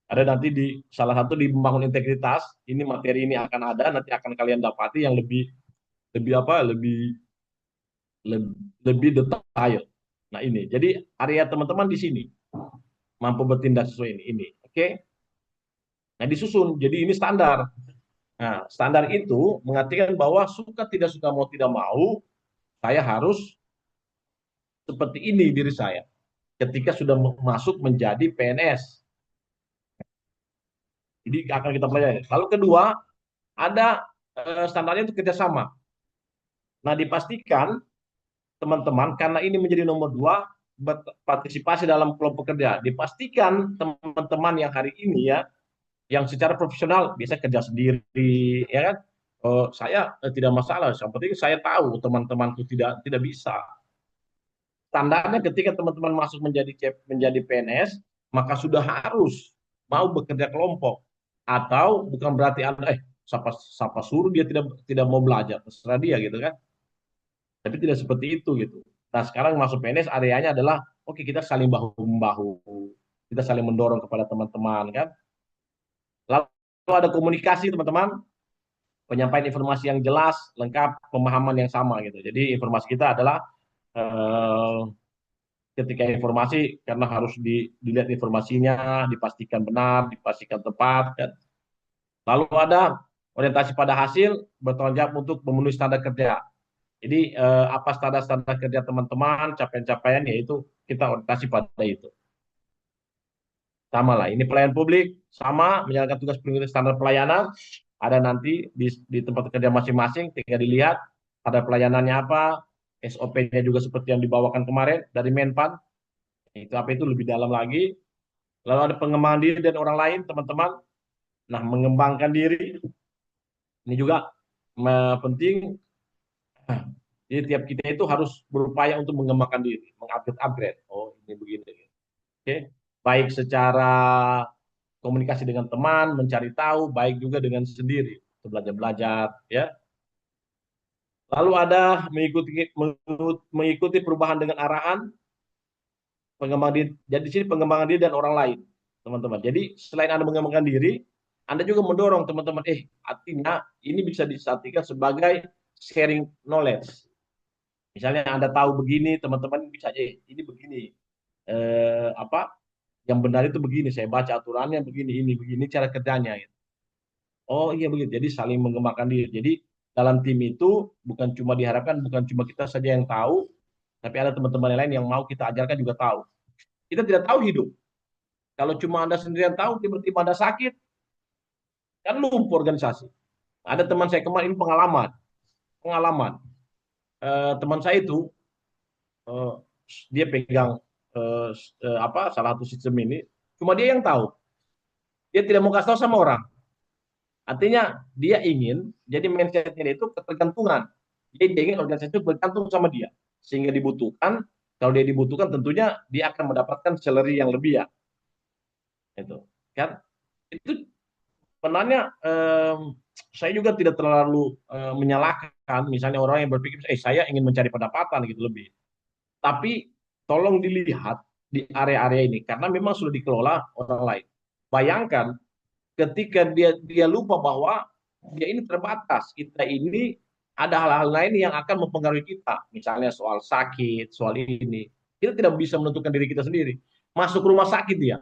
Ada nanti di salah satu di membangun integritas. Ini materi ini akan ada. Nanti akan kalian dapati yang lebih lebih apa? Lebih, lebih detail. Nah ini. Jadi area teman-teman di sini mampu bertindak sesuai ini. Oke. Nah disusun. Jadi ini standar. Nah standar itu mengartikan bahwa suka tidak mau saya harus seperti ini diri saya ketika sudah masuk menjadi PNS. Jadi akan kita pelajari. Lalu kedua, ada standarnya itu kerjasama. Nah, dipastikan teman-teman, karena ini menjadi nomor dua, berpartisipasi dalam kelompok kerja. Dipastikan teman-teman yang hari ini ya, yang secara profesional bisa kerja sendiri, ya kan? Saya tidak masalah. Yang penting saya tahu teman-temanku tidak bisa. Standarnya ketika teman-teman masuk menjadi PNS, maka sudah harus mau bekerja kelompok, atau bukan berarti Anda siapa suruh dia tidak mau belajar, terserah dia gitu kan. Tapi tidak seperti itu gitu. Nah, sekarang masuk PNS areanya adalah oke, kita saling bahu membahu, kita saling mendorong kepada teman-teman kan. Lalu ada komunikasi teman-teman, penyampaian informasi yang jelas, lengkap, pemahaman yang sama gitu. Jadi informasi kita adalah eh, ketika informasi, karena harus dilihat informasinya, dipastikan benar, dipastikan tepat kan. Lalu ada orientasi pada hasil, bertanggung jawab untuk memenuhi standar kerja. Jadi apa standar-standar kerja teman-teman, capaian-capaian, yaitu kita orientasi pada itu. Sama lah, ini pelayan publik, sama menjalankan tugas pengikuti standar pelayanan, ada nanti di tempat kerja masing-masing, tinggal dilihat ada pelayanannya apa, SOP-nya juga seperti yang dibawakan kemarin dari Menpan, itu apa itu lebih dalam lagi. Lalu ada pengembangan diri dan orang lain, teman-teman. Nah, mengembangkan diri, ini juga penting. Jadi tiap kita itu harus berupaya untuk mengembangkan diri, mengupgrade. Oh, ini begini. Oke. Baik secara komunikasi dengan teman, mencari tahu, baik juga dengan sendiri, belajar-belajar, ya. Lalu ada mengikuti perubahan dengan arahan, pengembangan diri. Jadi di sini pengembangan diri dan orang lain, teman-teman. Jadi selain Anda mengembangkan diri, Anda juga mendorong teman-teman, artinya ini bisa disartikan sebagai sharing knowledge. Misalnya Anda tahu begini, teman-teman bisa aja, ini begini. Apa yang benar itu begini, saya baca aturannya begini, ini begini cara kerjanya. Oh iya begitu. Jadi saling mengembangkan diri. Jadi dalam tim itu bukan cuma diharapkan, bukan cuma kita saja yang tahu, tapi ada teman-teman yang lain yang mau kita ajarkan juga tahu. Kita tidak tahu hidup. Kalau cuma Anda sendirian tahu, tiba-tiba Anda sakit, kan lumpuh organisasi. Ada teman saya kemarin pengalaman. Teman saya itu eh, dia pegang salah satu sistem ini, cuma dia yang tahu. Dia tidak mau kasih tahu sama orang. Artinya dia ingin, jadi mindsetnya itu ketergantungan. Jadi dia ingin organisasi itu bergantung sama dia. Sehingga dibutuhkan, kalau dia dibutuhkan tentunya dia akan mendapatkan salary yang lebih ya. Itu kan itu sebenarnya saya juga tidak terlalu menyalahkan misalnya orang yang berpikir saya ingin mencari pendapatan gitu lebih. Tapi tolong dilihat di area-area ini karena memang sudah dikelola orang lain. Bayangkan ketika dia lupa bahwa dia ini terbatas, kita ini ada hal-hal lain yang akan mempengaruhi kita, misalnya soal sakit, soal ini, kita tidak bisa menentukan diri kita sendiri. Masuk rumah sakit dia,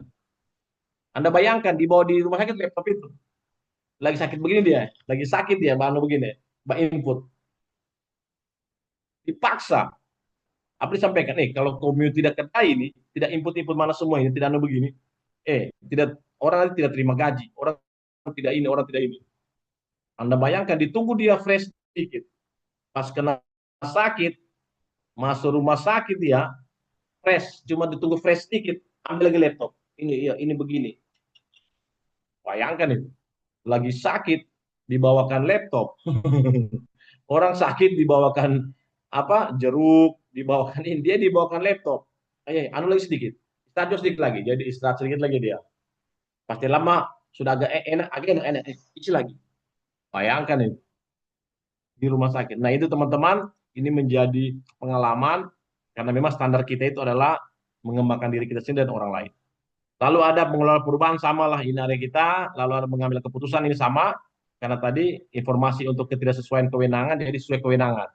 Anda bayangkan dibawa di rumah sakit laptop itu, lagi sakit begini dia, lagi sakit dia, Mbak Anu begini, Mbak input, dipaksa. Apa disampaikan? Kalau community tidak kena ini, tidak input-input mana semua ini, tidak Anu begini, tidak orang tidak terima gaji, orang tidak ini, orang tidak ini. Anda bayangkan ditunggu dia fresh sedikit. Pas kena sakit, masuk rumah sakit dia fresh, cuma ditunggu fresh sedikit, ambil lagi laptop. Ini ya, ini begini. Bayangkan itu. Lagi sakit, dibawakan laptop. Orang sakit dibawakan apa jeruk, dibawakan ini, dia dibawakan laptop. Anu lagi sedikit, istirahat sedikit lagi, jadi istirahat sedikit lagi dia. Pasti lama sudah agak enak, isi lagi. Bayangkan ini di rumah sakit. Nah itu teman-teman, ini menjadi pengalaman karena memang standar kita itu adalah mengembangkan diri kita sendiri dan orang lain. Lalu ada pengelola perubahan samalah ini area kita, lalu ada mengambil keputusan ini sama, karena tadi informasi untuk ketidaksesuaian kewenangan jadi sesuai kewenangan.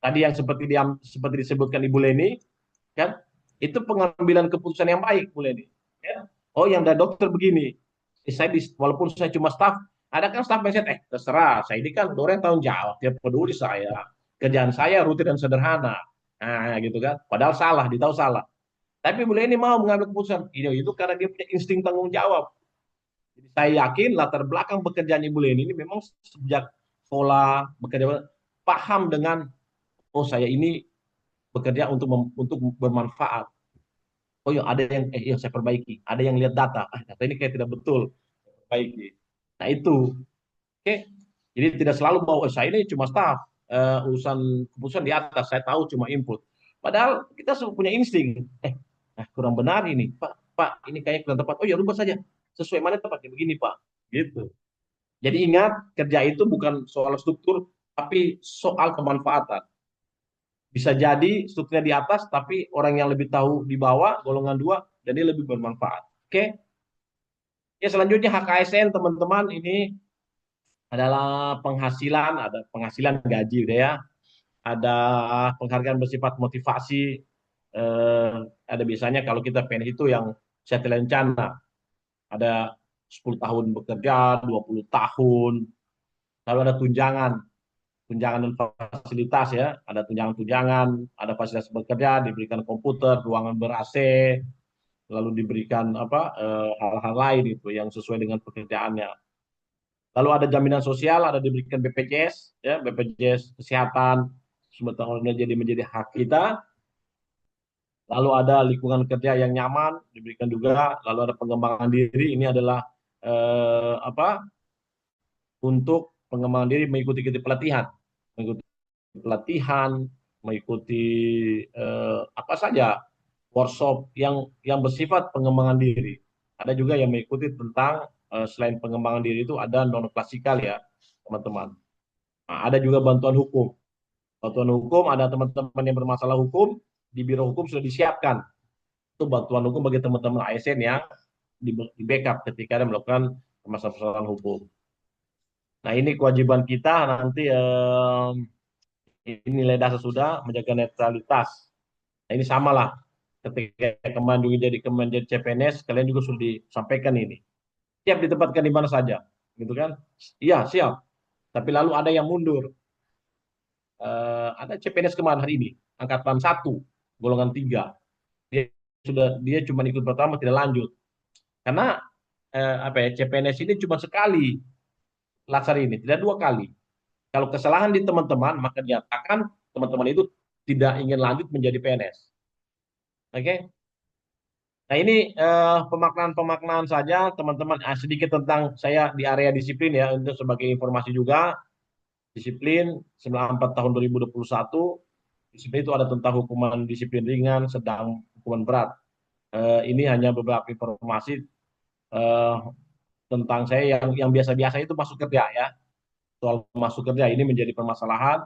Tadi yang seperti disebutkan Ibu Leni, kan itu pengambilan keputusan yang baik, Bu Leni. Ya. Oh yang dari dokter begini, walaupun saya cuma staf, ada kan staf mindset, terserah, saya ini kan orang tanggung jawab, dia peduli saya, kerjaan saya rutin dan sederhana, nah gitu kan, padahal salah, ditahu salah. Tapi Bu Leni mau mengambil keputusan, itu karena dia punya insting tanggung jawab. Jadi saya yakin latar belakang pekerjaan Ibu Leni ini memang sejak sekolah bekerja paham dengan oh saya ini bekerja untuk bermanfaat. Oh ya ada yang saya perbaiki, ada yang lihat data ini kayak tidak betul, perbaiki. Nah itu, oke. Jadi tidak selalu bahwa saya ini cuma staff, urusan keputusan di atas, saya tahu cuma input. Padahal kita punya insting, kurang benar ini, Pak, ini kayak kurang tepat. Oh ya rubah saja, sesuai mana tepatnya begini Pak, gitu. Jadi ingat kerja itu bukan soal struktur, tapi soal kemanfaatan. Bisa jadi strukturnya di atas, tapi orang yang lebih tahu di bawah, golongan 2, dan dia lebih bermanfaat. Oke? Ya, selanjutnya HKSN, teman-teman, ini adalah penghasilan, ada penghasilan gaji, udah ya. Ada penghargaan bersifat motivasi, ada biasanya kalau kita PNS itu yang setelah rencana, ada 10 tahun bekerja, 20 tahun, lalu ada tunjangan dan fasilitas ya, ada tunjangan-tunjangan, ada fasilitas bekerja, diberikan komputer, ruangan ber-AC, lalu diberikan hal-hal lain itu yang sesuai dengan pekerjaannya. Lalu ada jaminan sosial, ada diberikan BPJS, ya BPJS kesehatan, sebetulnya jadi menjadi hak kita. Lalu ada lingkungan kerja yang nyaman, diberikan juga. Lalu ada pengembangan diri, ini adalah untuk pengembangan diri mengikuti pelatihan, mengikuti apa saja workshop yang bersifat pengembangan diri. Ada juga yang mengikuti tentang selain pengembangan diri itu ada non klasikal ya teman-teman. Nah, ada juga bantuan hukum. Bantuan hukum ada teman-teman yang bermasalah hukum di biro hukum sudah disiapkan. Itu bantuan hukum bagi teman-teman ASN yang di backup ketika ada melakukan permasalahan hukum. Nah ini kewajiban kita nanti ini nilai dasar sudah menjaga netralitas. Nah, ini samalah ketika kemarin juga jadi CPNS, kalian juga sudah disampaikan ini. Siap ditempatkan di mana saja, gitu kan? Iya siap. Tapi lalu ada yang mundur. Ada CPNS kemarin hari ini, angkatan 1, golongan 3. Dia cuma ikut pertama tidak lanjut. Karena CPNS ini cuma sekali laksar ini, tidak 2 kali. Kalau kesalahan di teman-teman, maka dinyatakan teman-teman itu tidak ingin lanjut menjadi PNS. Oke? Nah ini pemaknaan saja teman-teman, sedikit tentang saya di area disiplin ya, untuk sebagai informasi juga. Disiplin 94 tahun 2021, disiplin itu ada tentang hukuman disiplin ringan, sedang, hukuman berat. Ini hanya beberapa informasi tentang saya yang biasa-biasa itu masuk kerja ya. Soal masuk kerja ini menjadi permasalahan.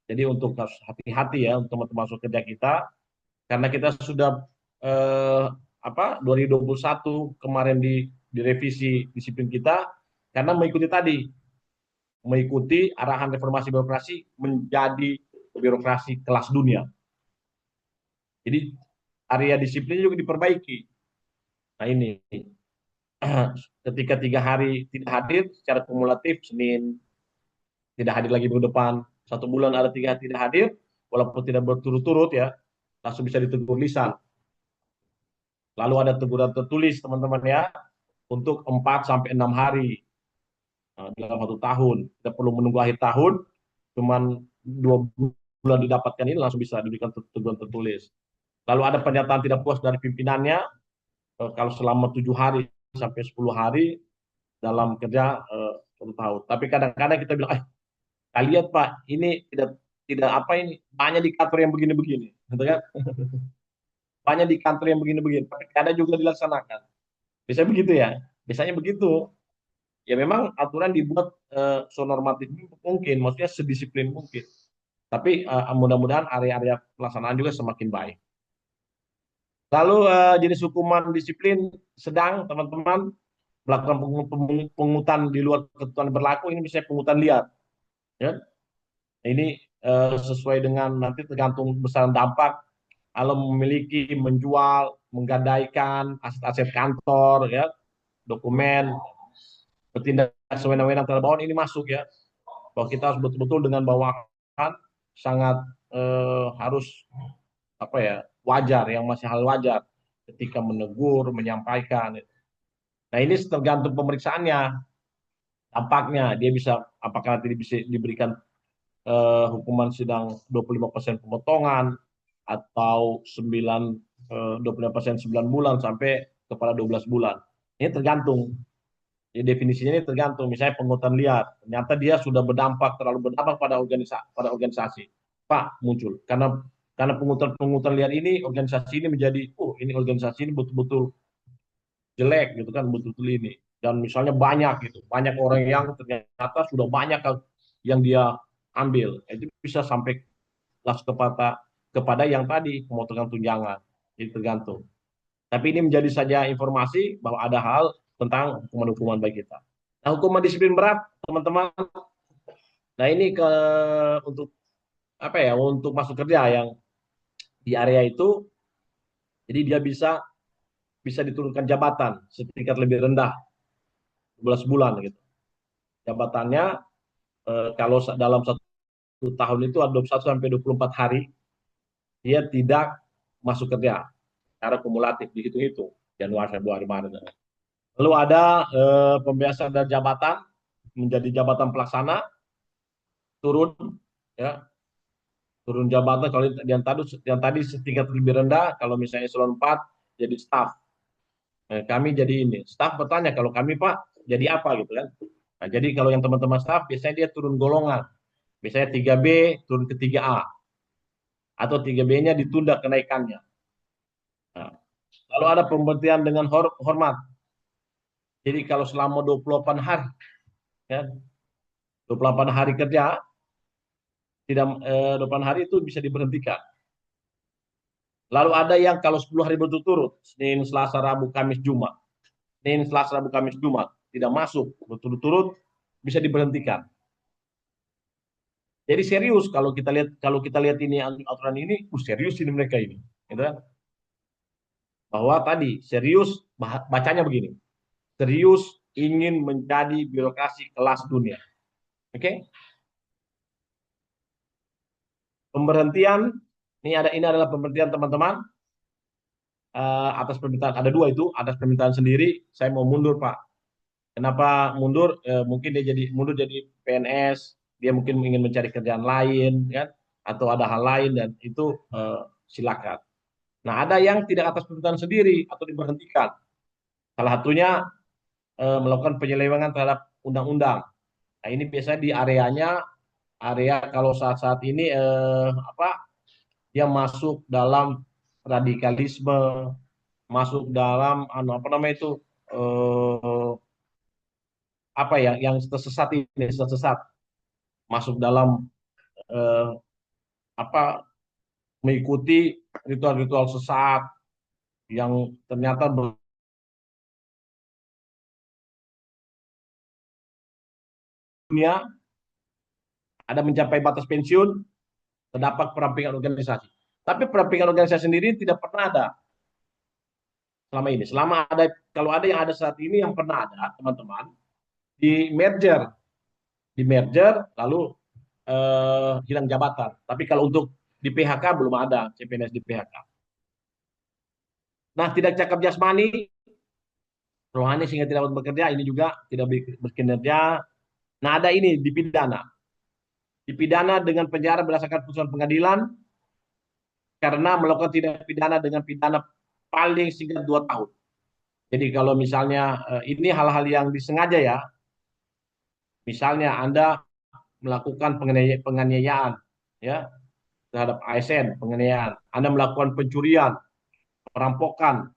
Jadi untuk hati-hati ya untuk teman-teman masuk kerja kita, karena kita sudah 2021 kemarin direvisi disiplin kita, karena mengikuti arahan reformasi birokrasi menjadi birokrasi kelas dunia. Jadi area disiplin juga diperbaiki. Nah ini ketika 3 hari tidak hadir secara kumulatif, Senin tidak hadir lagi minggu depan, 1 bulan ada 3 hari tidak hadir, walaupun tidak berturut-turut ya, langsung bisa ditegur lisan. Lalu ada teguran tertulis teman-teman ya, untuk 4 sampai 6 hari dalam 1 tahun. Tidak perlu menunggu akhir tahun, cuman 2 bulan didapatkan ini langsung bisa diberikan teguran tertulis. Lalu ada pernyataan tidak puas dari pimpinannya, kalau selama 7 hari sampai 10 hari dalam kerja 1 tahun. Tapi kadang-kadang kita bilang, lihat Pak, ini tidak tidak apa ini, banyak di kantor yang begini-begini, gitu kan? Banyak di kantor yang begini-begini, tapi kadang juga dilaksanakan. Bisa begitu ya? Biasanya begitu. Ya memang aturan dibuat senormatif mungkin, maksudnya sedisiplin mungkin. Tapi mudah-mudahan area-area pelaksanaan juga semakin baik. Lalu jenis hukuman disiplin sedang, teman-teman, melakukan pungutan di luar ketentuan berlaku, ini misalnya pungutan liar. Ya. Ini sesuai dengan nanti tergantung besaran dampak. Kalau memiliki, menjual, menggadaikan aset-aset kantor, ya, dokumen, bertindak sewenang-wenang terhadap bawahan, ini masuk ya. Bahwa kita harus betul-betul dengan bawahan sangat harus apa ya, wajar, yang masih hal wajar ketika menegur, menyampaikan. Nah ini tergantung pemeriksaannya, dampaknya dia bisa apakah nanti bisa diberikan hukuman sidang 25% pemotongan atau 25% 9 bulan sampai kepada 12 bulan. Ini tergantung. Ya, definisinya ini tergantung. Misalnya pungutan liar, ternyata dia sudah terlalu berdampak pada organisasi. Pak, muncul karena pungutan liar ini organisasi ini menjadi, ini organisasi ini betul-betul jelek gitu kan, betul-betul ini. Dan misalnya banyak orang yang ternyata sudah banyak yang dia ambil. Itu bisa sampai langsung kepada yang tadi pemotongan tunjangan. Jadi tergantung. Tapi ini menjadi saja informasi bahwa ada hal tentang hukuman-hukuman bagi kita. Nah, hukuman disiplin berat, teman-teman. Nah, ini untuk apa ya? Untuk masuk kerja yang di area itu, jadi dia bisa diturunkan jabatan setingkat lebih rendah 12 bulan gitu. Jabatannya kalau dalam 1 tahun itu ada 21 sampai 24 hari dia tidak masuk kerja secara kumulatif dihitung-hitung Januari, Februari, Maret. Lalu ada pembiasaan dari jabatan menjadi jabatan pelaksana, turun ya, turun jabatan. Kalau yang tadi setingkat lebih rendah, kalau misalnya eselon 4 jadi staf. Nah, kami jadi ini. Staf bertanya, kalau kami Pak jadi apa gitu kan. Nah, jadi kalau yang teman-teman staf biasanya dia turun golongan. Biasanya 3B turun ke 3A atau 3B-nya ditunda kenaikannya. Nah, lalu ada pemberhentian dengan hormat. Jadi kalau selama 28 hari ya, 28 hari kerja, tidak 28 hari itu bisa diberhentikan. Lalu ada yang kalau 10 hari berturut-turut, Senin, Selasa, Rabu, Kamis, Jumat. Senin, Selasa, Rabu, Kamis, Jumat tidak masuk berturut-turut, bisa diberhentikan. Jadi serius kalau kita lihat ini aturan ini, serius ini mereka ini, gitu kan? Bahwa tadi serius bacanya begini. Serius ingin menjadi birokrasi kelas dunia. Oke? Pemberhentian ini adalah pemberhentian teman-teman atas permintaan, ada 2 itu, atas permintaan sendiri. Saya mau mundur Pak. Kenapa mundur? Mungkin dia mundur jadi PNS, dia mungkin ingin mencari kerjaan lain, kan? Atau ada hal lain dan itu silakan. Nah ada yang tidak atas permintaan sendiri atau diberhentikan. Salah satunya melakukan penyelewengan terhadap undang-undang. Nah ini biasanya di area kalau saat-saat ini dia masuk dalam radikalisme, masuk dalam apa namanya itu apa ya, yang tersesat masuk dalam apa, mengikuti ritual-ritual sesat yang ternyata dunia ada mencapai batas pensiun, terdapat perampingan organisasi. Tapi perampingan organisasi sendiri tidak pernah ada selama ini. Kalau ada yang ada saat ini yang pernah ada, teman-teman, di merger lalu hilang jabatan. Tapi kalau untuk di PHK belum ada CPNS di PHK. Nah, tidak cakap jasmani, rohani sehingga tidak dapat bekerja, ini juga tidak berkinerja. Nah, ada ini dipidana. Dipidana dengan penjara berdasarkan putusan pengadilan karena melakukan tindak pidana dengan pidana paling singkat 2 tahun. Jadi kalau misalnya ini hal-hal yang disengaja ya, Misalnya Anda melakukan penganiayaan, ya, terhadap ASN, penganiayaan. Anda melakukan pencurian, perampokan,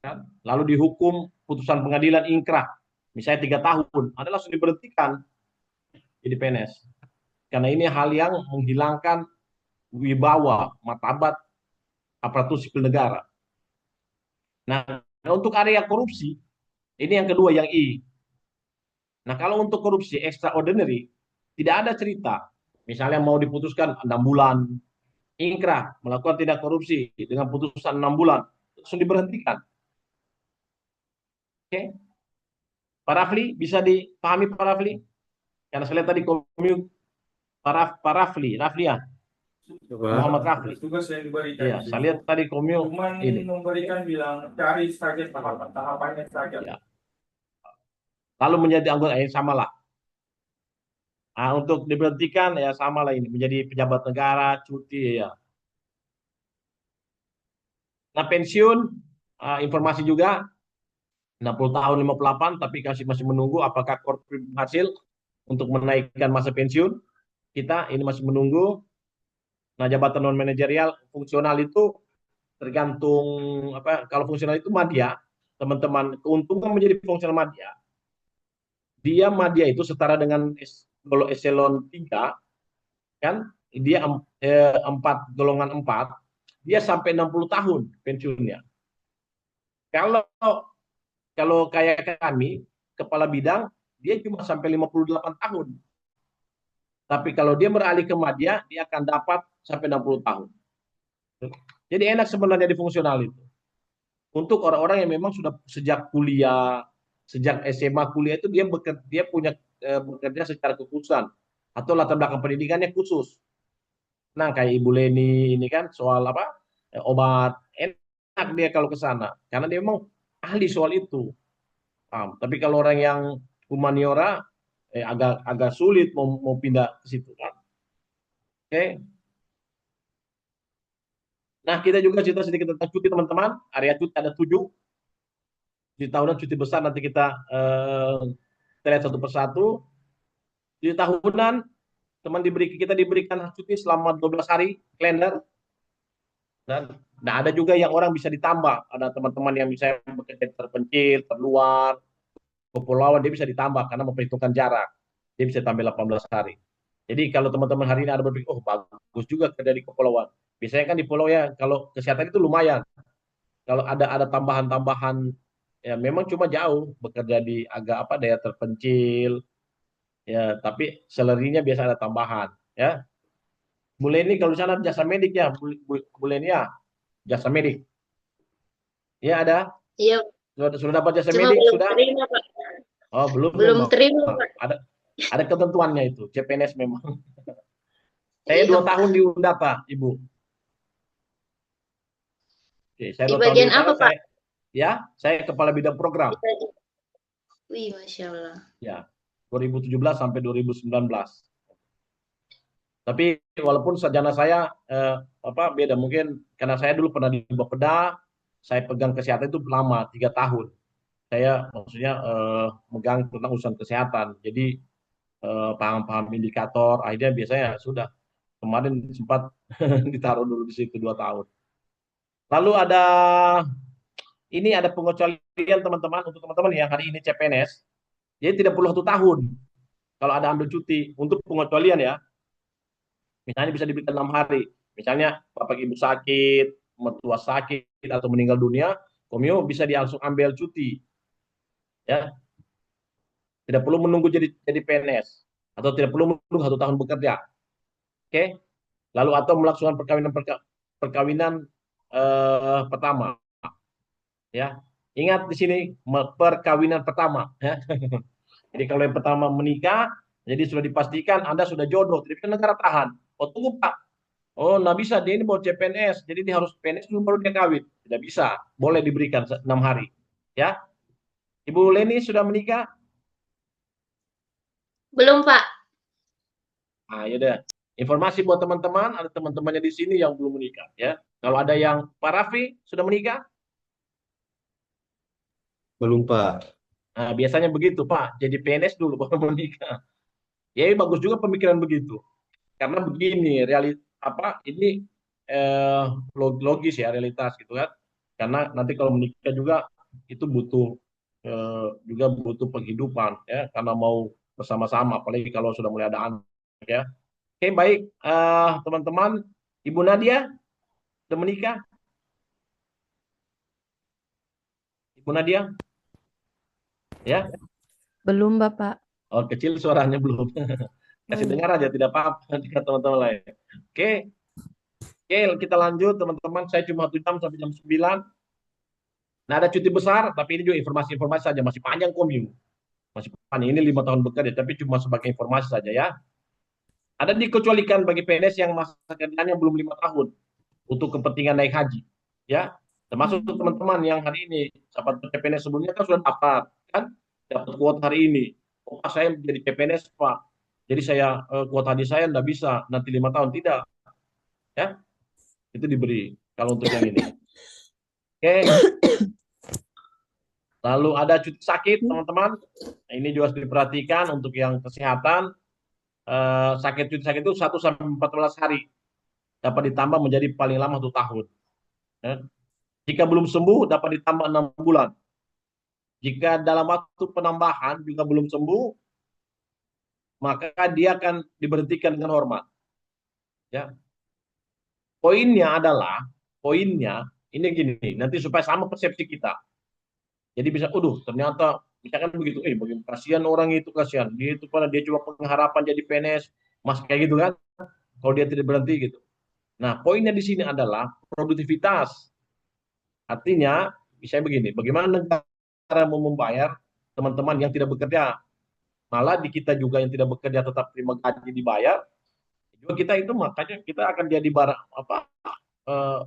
ya, lalu dihukum putusan pengadilan ingkrah, misalnya 3 tahun, Anda langsung diberhentikan jadi PNS. Karena ini hal yang menghilangkan wibawa, martabat aparatur sipil negara. Nah, untuk area korupsi, ini yang kedua, yang I. Nah, kalau untuk korupsi extraordinary, tidak ada cerita. Misalnya mau diputuskan 6 bulan, ingkrah, melakukan tindak korupsi dengan putusan 6 bulan, langsung diberhentikan. Oke, Pak Rafli, bisa dipahami Pak Rafli? Karena saya lihat tadi Pak Rafli, ya, Muhammad Rafli. Tugas yang diberikan Iya, saya lihat tadi cuman ini. memberikan bilang cari saja tahapannya saja. Ya. Lalu menjadi anggota, sama lah. Nah, untuk diberhentikan ya sama lah ini, menjadi pejabat negara, cuti ya. Nah, pensiun, informasi juga 60 tahun 58, tapi masih menunggu apakah Korpri berhasil untuk menaikkan masa pensiun. Kita ini masih menunggu. Nah, jabatan non manajerial fungsional itu tergantung apa, kalau fungsional itu madya, teman-teman, keuntungan menjadi fungsional madya. Dia madya itu setara dengan kalau eselon 3, kan? Dia 4 golongan 4, dia sampai 60 tahun pensiunnya. Kalau kalau kayak kami, kepala bidang, dia cuma sampai 58 tahun. Tapi kalau dia beralih ke madya, dia akan dapat sampai 60 tahun. Jadi enak sebenarnya di fungsional itu. Untuk orang-orang yang memang sudah sejak kuliah, sejak SMA kuliah itu dia punya bekerja secara kekhususan atau latar belakang pendidikannya khusus. Nah, kayak Ibu Leni ini kan soal obat, enak dia kalau ke sana karena dia memang ahli soal itu. Tapi kalau orang yang humaniora agak sulit mau pindah ke situ kan. Oke. Nah, kita juga cerita sedikit tentang cuti teman-teman. Area cuti ada 7. Di tahunan cuti besar nanti kita lihat satu persatu. Di tahunan kita diberikan cuti selama 12 hari kalender. Dan ada juga yang orang bisa ditambah. Ada teman-teman yang misalnya bekerja terpencil, terluar, kepulauan, dia bisa ditambah karena memperhitungkan jarak. Dia bisa tambah 18 hari. Jadi kalau teman-teman hari ini ada berpikir, oh bagus juga kerja di kepulauan. Biasanya kan di pulau ya, kalau kesehatan itu lumayan. Kalau ada tambahan-tambahan, ya memang cuma jauh, bekerja di agak daerah terpencil, ya tapi salary-nya biasa ada tambahan, ya. Mulai ini kalau di sana jasa medik ya, mulai ini ya, jasa medik. Ya ada? Iya, Sudah dapat jasa cuma medik belum sudah? terima, Pak. Oh, belum Belum memang. terima, Pak. Ada ketentuannya itu, CPNS memang. Saya Iya, 2 Pak. tahun di Undapa, Ibu. Oke, saya Di 2 tahun di bagian Undapa, apa, Pak? saya kepala bidang program. Wih, Masya Allah. Ya, 2017 sampai 2019. Tapi walaupun sarjana saya beda, mungkin karena saya dulu pernah di Bapeda, saya pegang kesehatan itu lama 3 tahun. Saya maksudnya megang tentang urusan kesehatan. Jadi paham-paham indikator, akhirnya biasanya sudah kemarin sempat ditaruh dulu di situ 2 tahun. Lalu ada pengecualian teman-teman untuk teman-teman yang hari ini CPNS. Jadi tidak perlu 1 tahun kalau ada ambil cuti untuk pengecualian ya. Misalnya bisa diberikan 6 hari. Misalnya bapak ibu sakit, mertua sakit atau meninggal dunia, komio bisa langsung ambil cuti. Ya, tidak perlu menunggu jadi PNS atau tidak perlu menunggu 1 tahun bekerja. Oke. Lalu atau melakukan perkawinan pertama. Ya. Ingat di sini perkawinan pertama, ya. Jadi kalau yang pertama menikah, jadi sudah dipastikan Anda sudah jodoh, tidak bisa negara tahan. Oh tunggu Pak, oh nggak bisa, dia ini mau CPNS, jadi dia harus PNS dulu baru dia kawin. Tidak bisa, boleh diberikan 6 hari. Ya, Ibu Leni sudah menikah? Belum, Pak. Nah, yaudah. Informasi buat teman-teman, ada teman-temannya di sini yang belum menikah. Ya, kalau ada yang Pak Raffi sudah menikah? Belum, Pak. Nah, biasanya begitu Pak, jadi PNS dulu baru menikah. Ya bagus juga pemikiran begitu. Karena begini, ini eh, logis ya, realitas gitu kan. Karena nanti kalau menikah juga itu juga butuh penghidupan ya, karena mau bersama-sama, apalagi kalau sudah mulai ada anak ya. Oke, baik, teman-teman, Ibu Nadia sudah menikah, Ibu Nadia ya. Belum, Bapak. Oh, kecil suaranya belum. Kasih dengar aja, tidak apa-apa dengan teman-teman lain. Oke, oke, kita lanjut teman-teman. Saya cuma 1 jam sampai jam 9. Nah, ada cuti besar, tapi ini juga informasi-informasi saja, masih panjang komyu. Masih panjang, ini 5 tahun bekerja, tapi cuma sebagai informasi saja ya. Ada dikecualikan bagi PNS yang masa kerjanya belum 5 tahun untuk kepentingan naik haji, ya. Termasuk teman-teman yang hari ini, sahabat CPNS sebelumnya kan sudah dapat kuota hari ini. Oh, Pak, saya menjadi CPNS, Pak. Jadi kuota haji saya tidak bisa nanti 5 tahun, tidak, ya. Itu diberi kalau untuk yang ini. Oke. Lalu ada cuti sakit, teman-teman. Nah, ini juga harus diperhatikan untuk yang kesehatan. Cuti sakit itu 1 sampai 14 hari. Dapat ditambah menjadi paling lama 1 tahun. Ya. Jika belum sembuh, dapat ditambah 6 bulan. Jika dalam waktu penambahan juga belum sembuh, maka dia akan diberhentikan dengan hormat. Ya. Poinnya ini gini, nanti supaya sama persepsi kita. Jadi bisa, ternyata misalkan begitu, kasihan orang itu, kasihan dia itu, pada dia cuma pengharapan jadi PNS, mas kayak gitu kan, kalau dia tidak berhenti gitu. Nah, poinnya di sini adalah produktivitas. Artinya, misalnya begini, bagaimana negara mau membayar teman-teman yang tidak bekerja, malah di kita juga yang tidak bekerja tetap terima gaji dibayar, juga kita itu makanya kita akan jadi barang eh,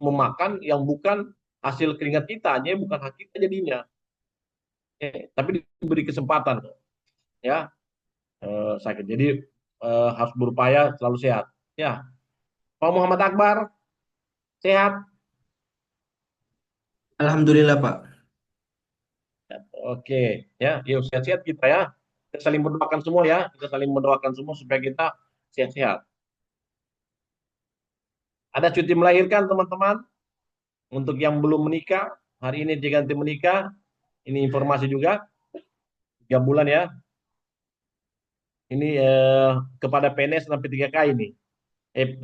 memakan yang bukan hasil keringat kita, bukan hak kita jadinya. Tapi diberi kesempatan ya, sakit. Jadi harus berupaya selalu sehat. Ya, Pak Muhammad Akbar sehat. Alhamdulillah, Pak. Oke, ya, yuk sehat-sehat kita ya. Kita saling mendoakan semua ya. Kita saling mendoakan semua supaya kita sehat-sehat. Ada cuti melahirkan teman-teman. Untuk yang belum menikah, hari ini diganti menikah. Ini informasi juga. 3 bulan ya. Ini kepada PNS sampai 3K ini.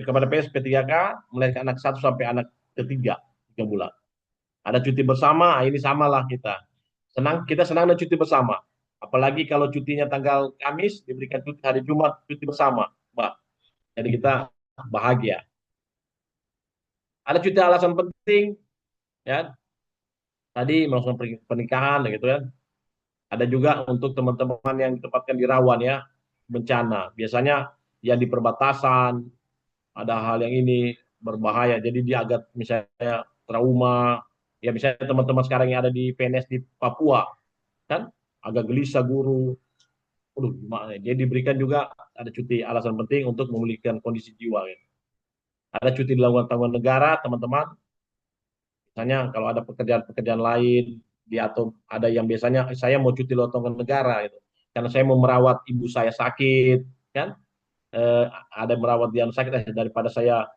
Kepada PNS P3K melahirkan anak 1 sampai anak ketiga 3 bulan. Ada cuti bersama, ini samalah kita. Kita senang ada cuti bersama. Apalagi kalau cutinya tanggal Kamis, diberikan cuti hari Jumat, cuti bersama, Mbak. Jadi kita bahagia. Ada cuti alasan penting, ya. Tadi melakukan pernikahan, gitu kan. Ada juga untuk teman-teman yang ditempatkan di rawan ya, bencana. Biasanya yang di perbatasan, ada hal yang ini berbahaya. Jadi dia agak misalnya trauma. Ya misalnya teman-teman sekarang yang ada di PNS di Papua, kan agak gelisah guru. Gimana? Dia diberikan juga ada cuti alasan penting untuk memulihkan kondisi jiwa. Ya. Ada cuti dilakukan tanggungan negara, teman-teman. Misalnya kalau ada pekerjaan-pekerjaan lain, atau ada yang biasanya saya mau cuti tanggungan negara, gitu. Karena saya mau merawat ibu saya sakit, kan? Ada merawat dia sakit daripada saya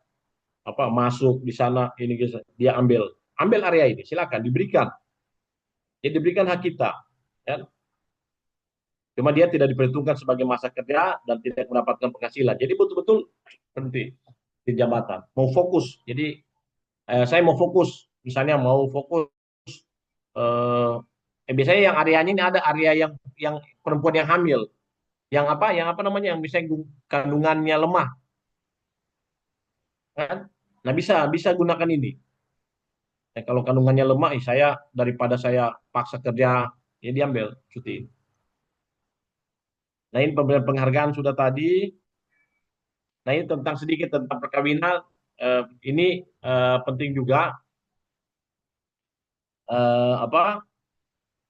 masuk di sana, ini dia ambil area ini, silakan diberikan. Jadi diberikan hak kita, kan? Cuma dia tidak diperhitungkan sebagai masa kerja dan tidak mendapatkan penghasilan. Jadi betul-betul berhenti di jabatan. Mau fokus. Jadi saya mau fokus. Misalnya mau fokus. Biasanya yang areanya ini ada area yang perempuan yang hamil. Yang apa namanya? Yang misalnya kandungannya lemah. Kan? Nah bisa gunakan ini. Kalau kandungannya lemah, saya daripada saya paksa kerja, ya diambil cuti. Nah ini pemberian penghargaan sudah tadi. Nah ini sedikit tentang perkawinan. Ini penting juga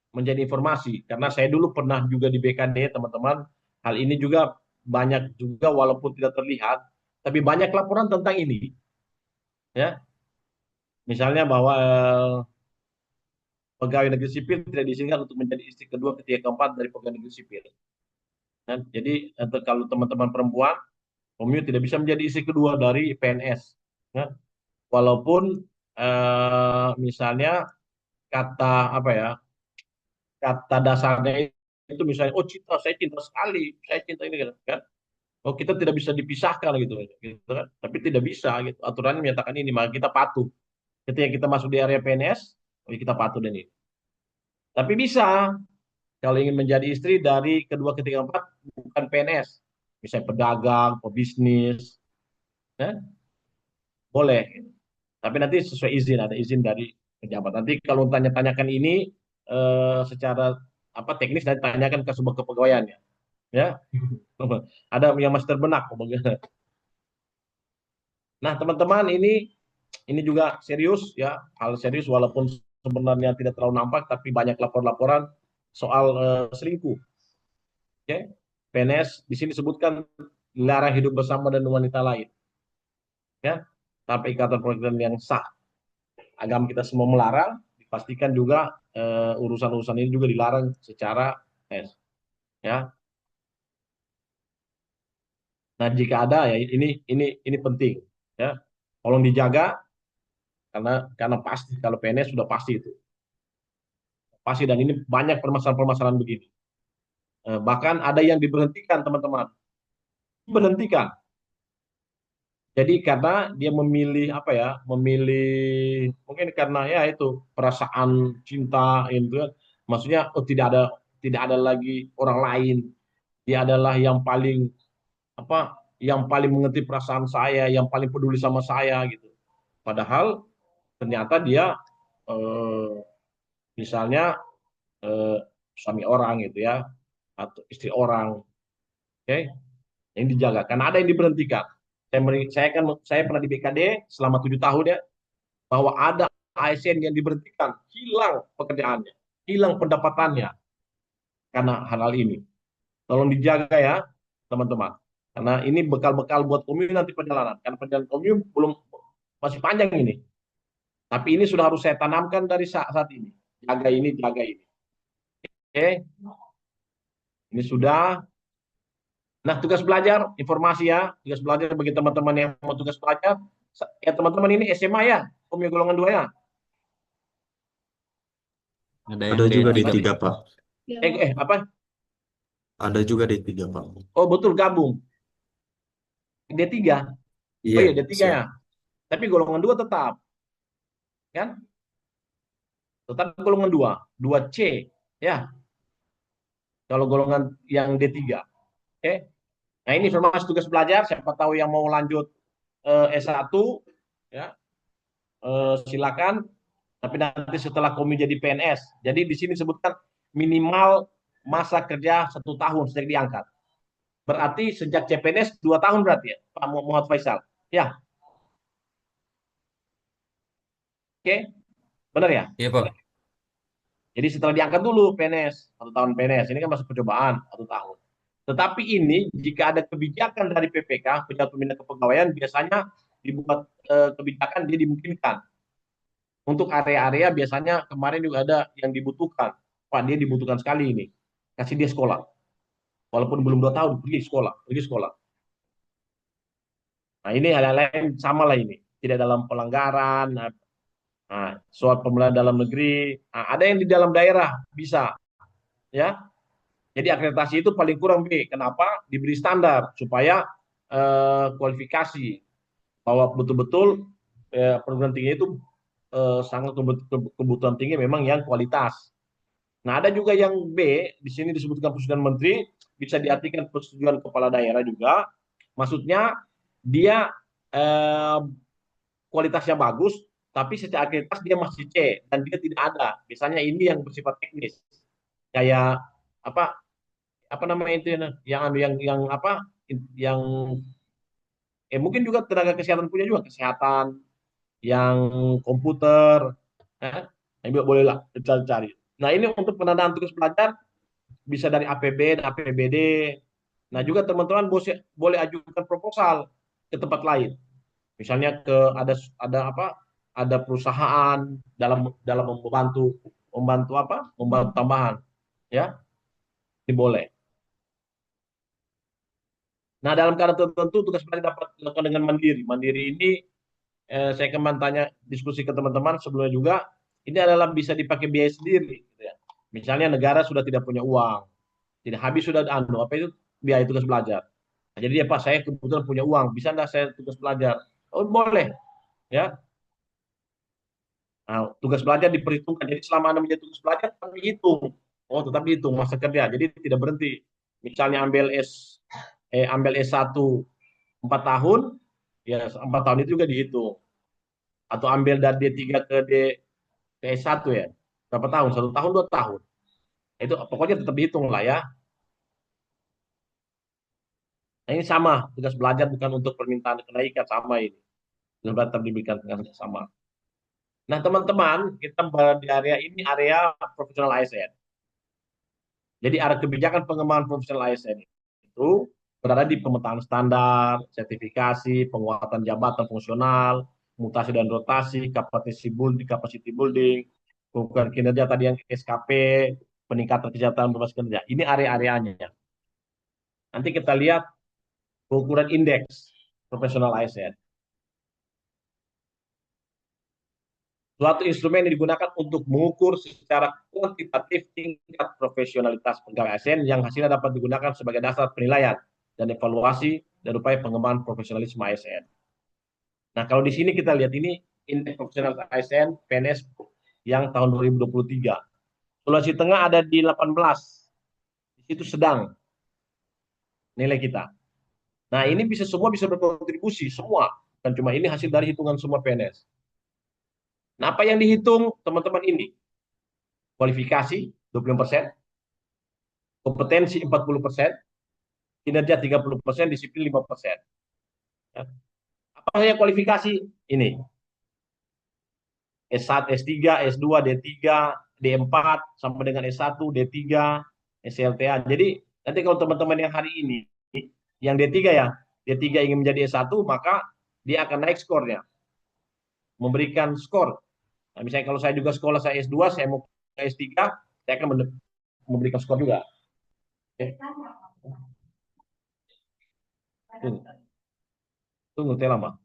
menjadi informasi karena saya dulu pernah juga di BKD teman-teman. Hal ini juga banyak juga walaupun tidak terlihat, tapi banyak laporan tentang ini. Ya, misalnya bahwa pegawai negeri sipil tidak diizinkan untuk menjadi istri kedua, ketiga, keempat dari pegawai negeri sipil. Kan? Jadi kalau teman-teman perempuan, Komyu tidak bisa menjadi istri kedua dari PNS. Kan? Walaupun misalnya kata apa ya, kata dasarnya itu misalnya, oh cinta, saya cinta sekali, saya cinta ini kan. Oh kita tidak bisa dipisahkan gitu kan. Tapi tidak bisa gitu. Aturannya menyatakan ini, maka kita patuh. Ketika kita masuk di area PNS, oh kita patuh dan ini. Tapi bisa kalau ingin menjadi istri dari kedua, ketiga, empat bukan PNS, misalnya pedagang, pebisnis, ya, boleh. Tapi nanti sesuai izin, ada izin dari pejabat. Nanti kalau tanya-tanyakan ini secara apa teknis, nanti tanyakan ke sebuah kepegawaian ya. Ya, ada yang masih terbenak. Nah, teman-teman ini juga serius ya, hal serius walaupun sebenarnya tidak terlalu nampak, tapi banyak laporan-laporan soal selingkuh. Oke, PNS di sini disebutkan dilarang hidup bersama dengan wanita lain, ya, tanpa ikatan perkawinan yang sah. Agama kita semua melarang, dipastikan juga urusan-urusan ini juga dilarang secara ya. Nah, jika ada ya ini penting ya. Tolong dijaga karena pasti kalau PNS sudah pasti itu. Pasti dan ini banyak permasalahan-permasalahan begini. Bahkan ada yang diberhentikan, teman-teman. Berhentikan. Jadi karena dia memilih apa ya, memilih mungkin karena ya itu perasaan cinta itu kan. Maksudnya oh tidak ada lagi orang lain. Dia adalah yang paling apa, yang paling mengerti perasaan saya, yang paling peduli sama saya gitu. Padahal ternyata dia eh, misalnya eh, suami orang gitu ya atau istri orang. Oke, yang dijaga. Karena ada yang diberhentikan. Saya pernah di BKD selama 7 tahun ya, bahwa ada ASN yang diberhentikan, hilang pekerjaannya, hilang pendapatannya karena hal-hal ini. Tolong dijaga ya, teman-teman. Karena ini bekal-bekal buat Komyu nanti perjalanan. Karena perjalanan Komyu belum masih panjang ini. Tapi ini sudah harus saya tanamkan dari saat ini. Jaga ini, jaga ini. Oke, ini sudah. Nah, tugas belajar, informasi ya, tugas belajar bagi teman-teman yang mau tugas belajar. Ya, teman-teman ini SMA ya, Komyu golongan 2 ya. Ada juga di Tadi, tiga, Pak. apa? Ada juga di tiga, Pak. Oh, betul gabung. D3. Oh Iya, iya, D3 ya. siap. Tapi golongan 2 tetap, kan? Tetap golongan 2, 2C ya. Kalau golongan yang D3. Oke. Nah, ini informasi tugas belajar, siapa tahu yang mau lanjut S1 ya, silakan. Tapi nanti setelah Komyu jadi PNS. Jadi di sini sebutkan minimal masa kerja 1 tahun sejak diangkat. Berarti sejak CPNS 2 tahun berarti ya, Pak Muhammad Faisal. Ya, oke, benar ya? Iya, Pak. Jadi setelah diangkat dulu PNS, 1 tahun PNS. Ini kan masih percobaan 1 tahun. Tetapi ini jika ada kebijakan dari PPK, Pejabat Pembina Kepegawaian, biasanya dibuat kebijakan dia dimungkinkan. Untuk area-area biasanya kemarin juga ada yang dibutuhkan. Pak, dia dibutuhkan sekali ini. Kasih dia sekolah. Walaupun belum 2 tahun, pergi sekolah, pergi sekolah. Nah, ini hal-hal lain sama lah ini. Tidak dalam pelanggaran, soal pemilihan dalam negeri, ada yang di dalam daerah bisa, ya. Jadi akreditasi itu paling kurang B. Kenapa? Diberi standar supaya kualifikasi bahwa betul-betul perguruan tinggi itu sangat kebutuhan tinggi memang yang kualitas. Nah, ada juga yang B, di sini disebutkan persetujuan menteri, bisa diartikan persetujuan kepala daerah juga. Maksudnya dia kualitasnya bagus, tapi secara akreditasi dia masih C dan dia tidak ada. Biasanya ini yang bersifat teknis, kayak apa namanya itu yang apa yang mungkin juga tenaga kesehatan punya juga kesehatan yang komputer, yang juga bolehlah cari. Nah, ini untuk pendanaan tugas belajar bisa dari APB dan APBD. Nah, juga teman-teman boleh ajukan proposal ke tempat lain. Misalnya ada apa? Ada perusahaan dalam membantu tambahan, ya. Ini boleh. Nah, dalam keadaan tertentu tugas belajar dapat dilakukan dengan mandiri. Mandiri ini saya kemarin tanya diskusi ke teman-teman sebelumnya juga, ini adalah bisa dipakai biaya sendiri. Gitu ya. Misalnya negara sudah tidak punya uang, tidak habis sudah apa itu biaya tugas belajar. Nah, jadi ya Pak, saya kebetulan punya uang, bisa nggak saya tugas belajar? Oh boleh, ya. Nah, tugas belajar diperhitungkan. Jadi selama Anda menjadi tugas belajar, tetap dihitung. Oh, tetap dihitung masa kerja. Jadi tidak berhenti. Misalnya ambil S1 4 tahun, ya 4 tahun itu juga dihitung. Atau ambil dari D3 ke S1 ya. Berapa tahun? 1 tahun, 2 tahun. Itu pokoknya tetap dihitung lah ya. Nah, ini sama, tugas belajar bukan untuk permintaan kenaikan sama ini. Tugas belajar tetap diberikan dengan sama. Nah, teman-teman, kita di area ini area profesional ASN. Jadi area kebijakan pengembangan profesional ASN itu berada di pemetaan standar, sertifikasi, penguatan jabatan fungsional, mutasi dan rotasi, capacity building, pengukuran kinerja tadi yang SKP, peningkatan kesejahteraan berbasis kerja. Ini area-areanya. Nanti kita lihat pengukuran indeks profesional ASN. Suatu instrumen yang digunakan untuk mengukur secara kuantitatif tingkat profesionalitas pegawai ASN yang hasilnya dapat digunakan sebagai dasar penilaian dan evaluasi dan upaya pengembangan profesionalisme ASN. Nah, kalau di sini kita lihat ini indeks profesionalitas ASN PNS yang tahun 2023. Sulawesi Tengah ada di 18. Di situ sedang nilai kita. Nah, ini semua bisa berkontribusi, semua. Bukan cuma ini hasil dari hitungan semua PNS. Nah, apa yang dihitung teman-teman ini? Kualifikasi 25%, kompetensi 40%, kinerja 30%, disiplin 5%. Ya. Apa saja kualifikasi? Ini. S1, S3, S2, D3, D4, sampai dengan S1, D3, SLTA. Jadi, nanti kalau teman-teman yang hari ini, yang D3 ya, D3 ingin menjadi S1, maka dia akan naik skornya. Memberikan skor. Nah, misalnya kalau saya juga sekolah, saya S2, saya mau ke S3, saya akan memberikan skor juga. Oke. Tunggu, lama.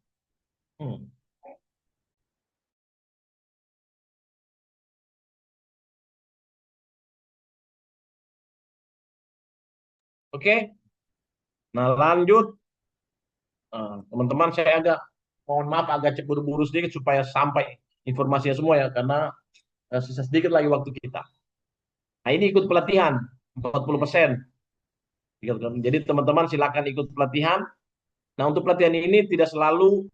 Oke. Nah, lanjut. Teman-teman, saya mohon maaf agak buru-buru sedikit supaya sampai informasinya semua ya, karena sisa sedikit lagi waktu kita. Nah, ini ikut pelatihan 40%. Jadi teman-teman silakan ikut pelatihan. Nah, untuk pelatihan ini tidak selalu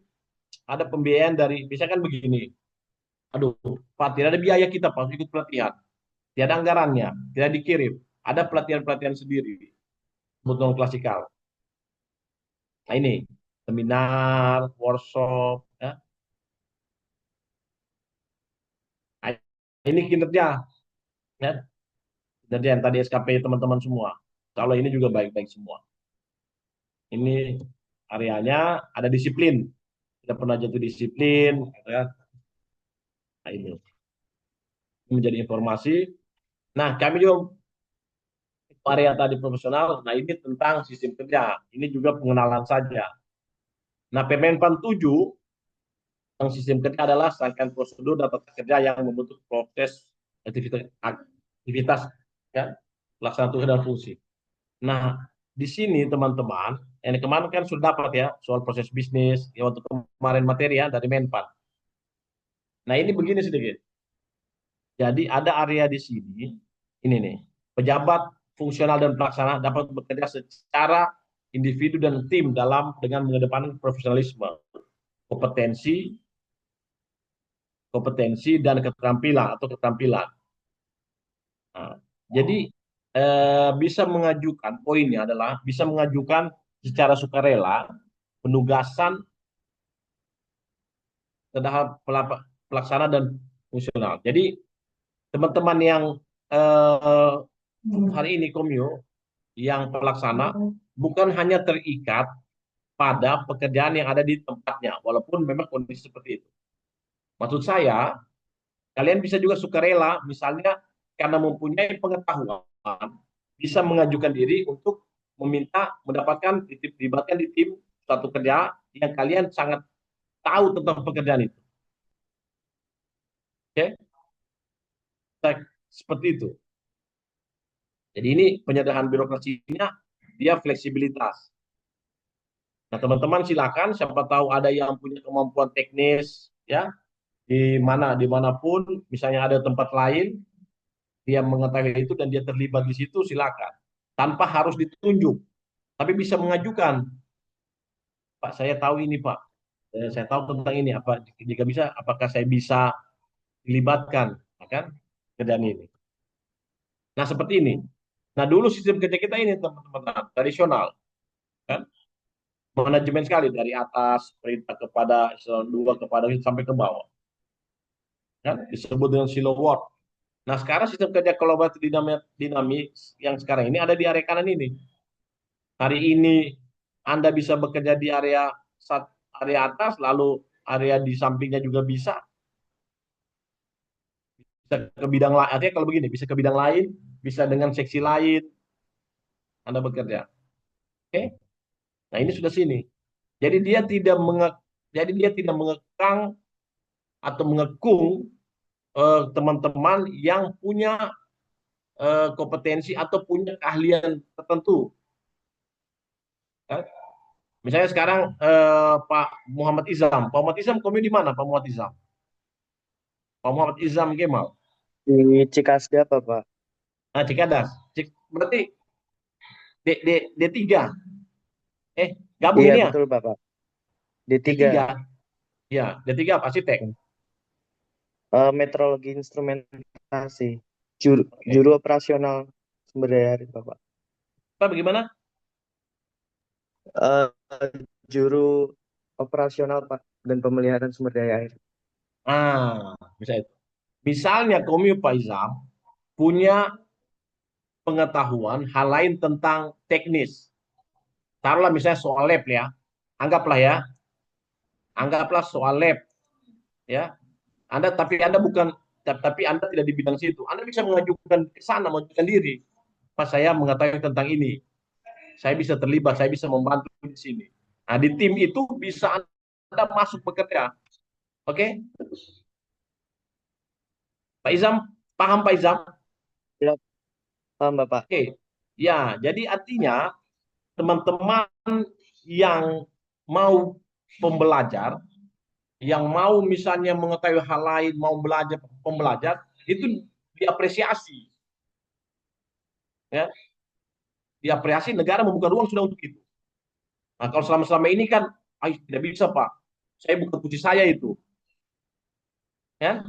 ada pembiayaan dari, misalkan begini. Aduh, Pak, tidak ada biaya kita Pak ikut pelatihan. Tidak ada anggarannya, tidak dikirim. Ada pelatihan-pelatihan sendiri. Kebutuhan klasikal. Nah, ini seminar, workshop, ya. Nah, ini kinerja, ya. Kinerja yang tadi SKP teman-teman semua. Kalau ini juga baik-baik semua. Ini areanya ada disiplin. Kita pernah jatuh disiplin, ya. Nah, ini menjadi informasi. Nah, kami juga area tadi profesional. Nah, ini tentang sistem kerja. Ini juga pengenalan saja. Nah, Permenpan 7 tentang sistem kerja adalah rangkaian prosedur dan tata kerja yang membentuk proses aktivitas ya, pelaksanaan tugas dan fungsi. Nah, di sini teman-teman, yang kemarin kan sudah dapat ya soal proses bisnis, ya waktu kemarin materi ya dari Menpan. Nah, ini begini sedikit. Jadi ada area di sini, ini nih, pejabat fungsional dan pelaksana dapat bekerja secara individu dan tim dengan mengedepankan profesionalisme, kompetensi dan keterampilan. Nah, jadi bisa mengajukan, poinnya adalah bisa mengajukan secara sukarela penugasan terhadap pelaksana dan fungsional. Jadi teman-teman yang hari ini komio yang pelaksana bukan hanya terikat pada pekerjaan yang ada di tempatnya, walaupun memang kondisi seperti itu. Maksud saya, kalian bisa juga sukarela, misalnya karena mempunyai pengetahuan, bisa mengajukan diri untuk meminta mendapatkan dilibatkan di tim suatu kerja yang kalian sangat tahu tentang pekerjaan itu. Oke, seperti itu. Jadi ini penyederhanaan birokrasinya, dia fleksibilitas. Nah, teman-teman silakan, siapa tahu ada yang punya kemampuan teknis, ya, dimanapun, misalnya ada tempat lain, dia mengetahui itu dan dia terlibat di situ, silakan. Tanpa harus ditunjuk, tapi bisa mengajukan, Pak, saya tahu ini, Pak, saya tahu tentang ini, apa jika bisa, apakah saya bisa dilibatkan, kan, kerjaan ini. Nah, seperti ini. Nah, dulu sistem kerja kita ini, teman-teman, tradisional, kan, manajemen sekali dari atas, perintah kepada eselon 2 kepada sampai ke bawah, kan, disebut dengan silo work. Nah, sekarang sistem kerja kolaboratif dinamis yang sekarang ini ada di area kanan ini. Hari ini Anda bisa bekerja di area atas, lalu area di sampingnya juga bisa ke bidang lain. Artinya kalau begini, bisa ke bidang lain, bisa dengan seksi lain Anda bekerja. Oke? Nah, ini sudah sini. Jadi dia tidak mengekang atau mengekung teman-teman yang punya kompetensi atau punya keahlian tertentu. Misalnya sekarang Pak Muhammad Izam. Pak Muhammad Izam komisi di mana, Pak Muhammad Izam? Pak Muhammad Izam Kemal. Di Cikasda apa, Pak? Nah, Cikadas. Berarti D3. Gabung Iya, ini ya? betul, Bapak. D3. Ya, D3 apa? Arsitek. Metrologi instrumentasi. Juru operasional sumber daya air, Bapak. Pak, bagaimana? Juru operasional, Pak, dan pemeliharaan sumber daya air. Bisa itu. Misalnya Pak Izam punya pengetahuan hal lain tentang teknis. Taruhlah misalnya soal lab ya. Anggaplah soal lab ya. Tapi Anda tidak di bidang situ. Anda bisa mengajukan ke sana, mengajukan diri. Pak, saya mengetahui tentang ini. Saya bisa terlibat, saya bisa membantu di sini. Nah, di tim itu bisa Anda masuk bekerja. Oke? Pak Izam, paham Pak Izam? Ya, paham, Bapak. Oke. Ya, jadi artinya teman-teman yang mau pembelajar, yang mau misalnya mengetahui hal lain, mau pembelajar, itu diapresiasi. Ya. Diapresiasi, negara membuka ruang sudah untuk itu. Nah, kalau selama ini kan, tidak bisa, Pak. Saya bukan tujuh saya itu. Ya.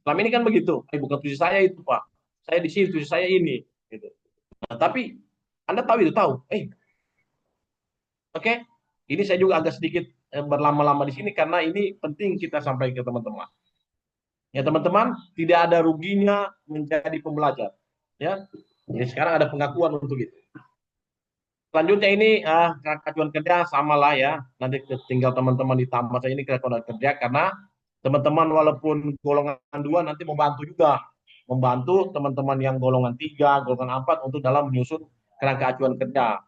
Selama ini kan begitu. Bukan tujuh saya itu, Pak. Saya di sini, tujuh saya ini. Gitu. Nah, tapi Anda tahu itu, tahu. Oke. Ini saya juga agak sedikit berlama-lama di sini karena ini penting kita sampaikan ke teman-teman. Ya, teman-teman, tidak ada ruginya menjadi pembelajar. Ya. Jadi sekarang ada pengakuan untuk itu. Selanjutnya ini acuan kerja sama lah ya. Nanti tinggal teman-teman ditambah saja ini acuan kerja karena teman-teman walaupun golongan 2 nanti membantu teman-teman yang golongan 3, golongan 4 untuk dalam menyusun kerangka acuan kerja.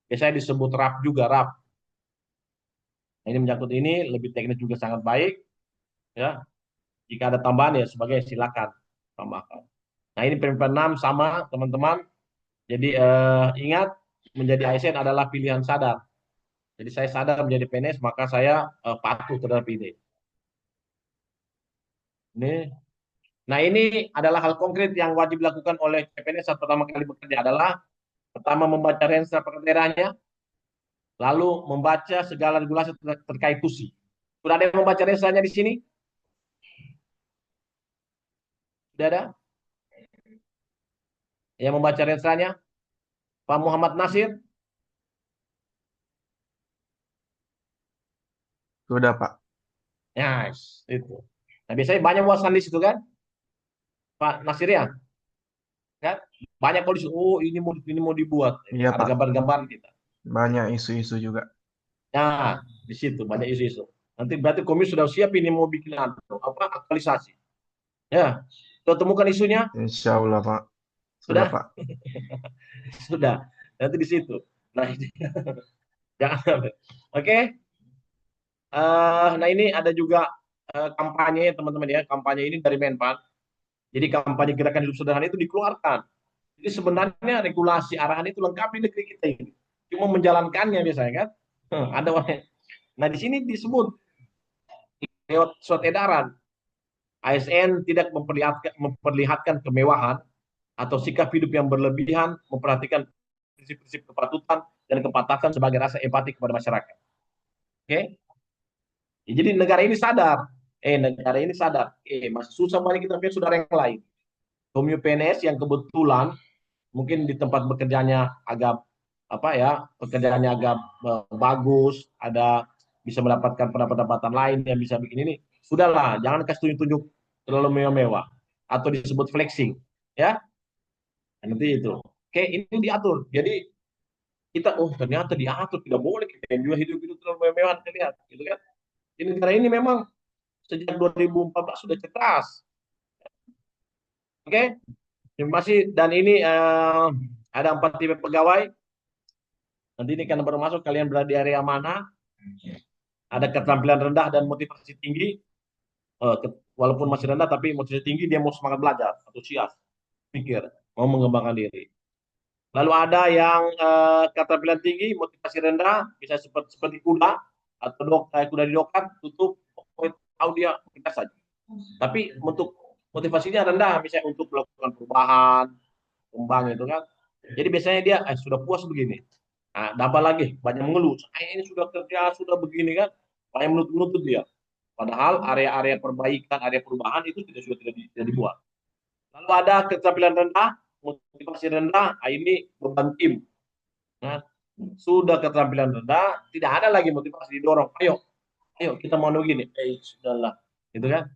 Biasanya disebut RAP juga, RAP. Nah, ini menyangkut ini, lebih teknis juga sangat baik. Ya. Jika ada tambahan ya sebagai silakan tambahkan. Nah, ini PMP 6 sama teman-teman. Jadi ingat, menjadi ASN adalah pilihan sadar. Jadi saya sadar menjadi PNS, maka saya patuh terhadap ini. Nah, ini adalah hal konkret yang wajib dilakukan oleh PNS saat pertama kali bekerja adalah pertama membaca Renstra daerahnya, lalu membaca segala regulasi terkait TUSI. Sudah ada yang membaca Renstranya di sini? Sudah ada? Yang membaca Renstranya? Pak Muhammad Nasir? Sudah, Pak. Yes, itu. Nah, biasanya banyak wawasan di situ kan? Pak Nasir ya? Kan? Banyak polisi, ini mau dibuat. Iya, Ada Pak. gambar-gambar kita. Banyak isu-isu juga. Nah, di situ banyak isu-isu. Nanti berarti komisi sudah siap ini mau bikin aktualisasi. Ya, sudah temukan isunya? Insya Allah, Pak. Sudah? Pak. Sudah. nanti di situ. Nah, jangan. Oke. Nah ini ada juga kampanye teman-teman ya, kampanye ini dari Menpan. Jadi kampanye gerakan hidup sederhana itu dikeluarkan. Jadi sebenarnya regulasi arahan itu lengkap di negeri kita ini. Cuma menjalankannya biasanya kan. Ada orang. Nah di sini disebut lewat surat edaran ASN tidak memperlihatkan kemewahan atau sikap hidup yang berlebihan, memperhatikan prinsip-prinsip kepatutan dan kepatahan sebagai rasa empati kepada masyarakat. Oke? Jadi negara ini sadar, masih susah banyak kita punya saudara yang lain. Komio PNS yang kebetulan mungkin di tempat bekerjanya agak pekerjaannya agak bagus, ada bisa mendapatkan pendapatan lain yang bisa bikin ini. Sudahlah, jangan kasih tunjuk-tunjuk terlalu mewah-mewah atau disebut flexing, ya. Nanti itu. Oke, ini diatur. Jadi kita ternyata diatur, tidak boleh kita juga hidup terlalu mewah-mewah, lihat, gitu kan. Di negara ini memang sejak 2014 sudah cerdas. Oke, terima kasih. Dan ini ada 4 tipe pegawai. Nanti ini karena baru masuk, kalian berada di area mana? Ada keterampilan rendah dan motivasi tinggi. Walaupun masih rendah, tapi motivasi tinggi, dia mau semangat belajar, antusias, pikir, mau mengembangkan diri. Lalu ada yang keterampilan tinggi, motivasi rendah, bisa seperti kuda atau kuda di dokat, tutup, tahu dia kita saja. Tapi untuk motivasinya rendah, misalnya untuk melakukan perubahan, kembang itu kan. Jadi biasanya dia sudah puas begini. Nah, tambah lagi banyak mengeluh. Saya ini sudah kerja, sudah begini kan, banyak menuntut dia. Padahal area-area perbaikan, area perubahan itu sudah tidak dibuat. Lalu ada keterampilan rendah, motivasi rendah, ini beban tim. Nah, sudah keterampilan rendah, tidak ada lagi motivasi didorong. Ayo kita mau begini. Sudahlah, gitu kan.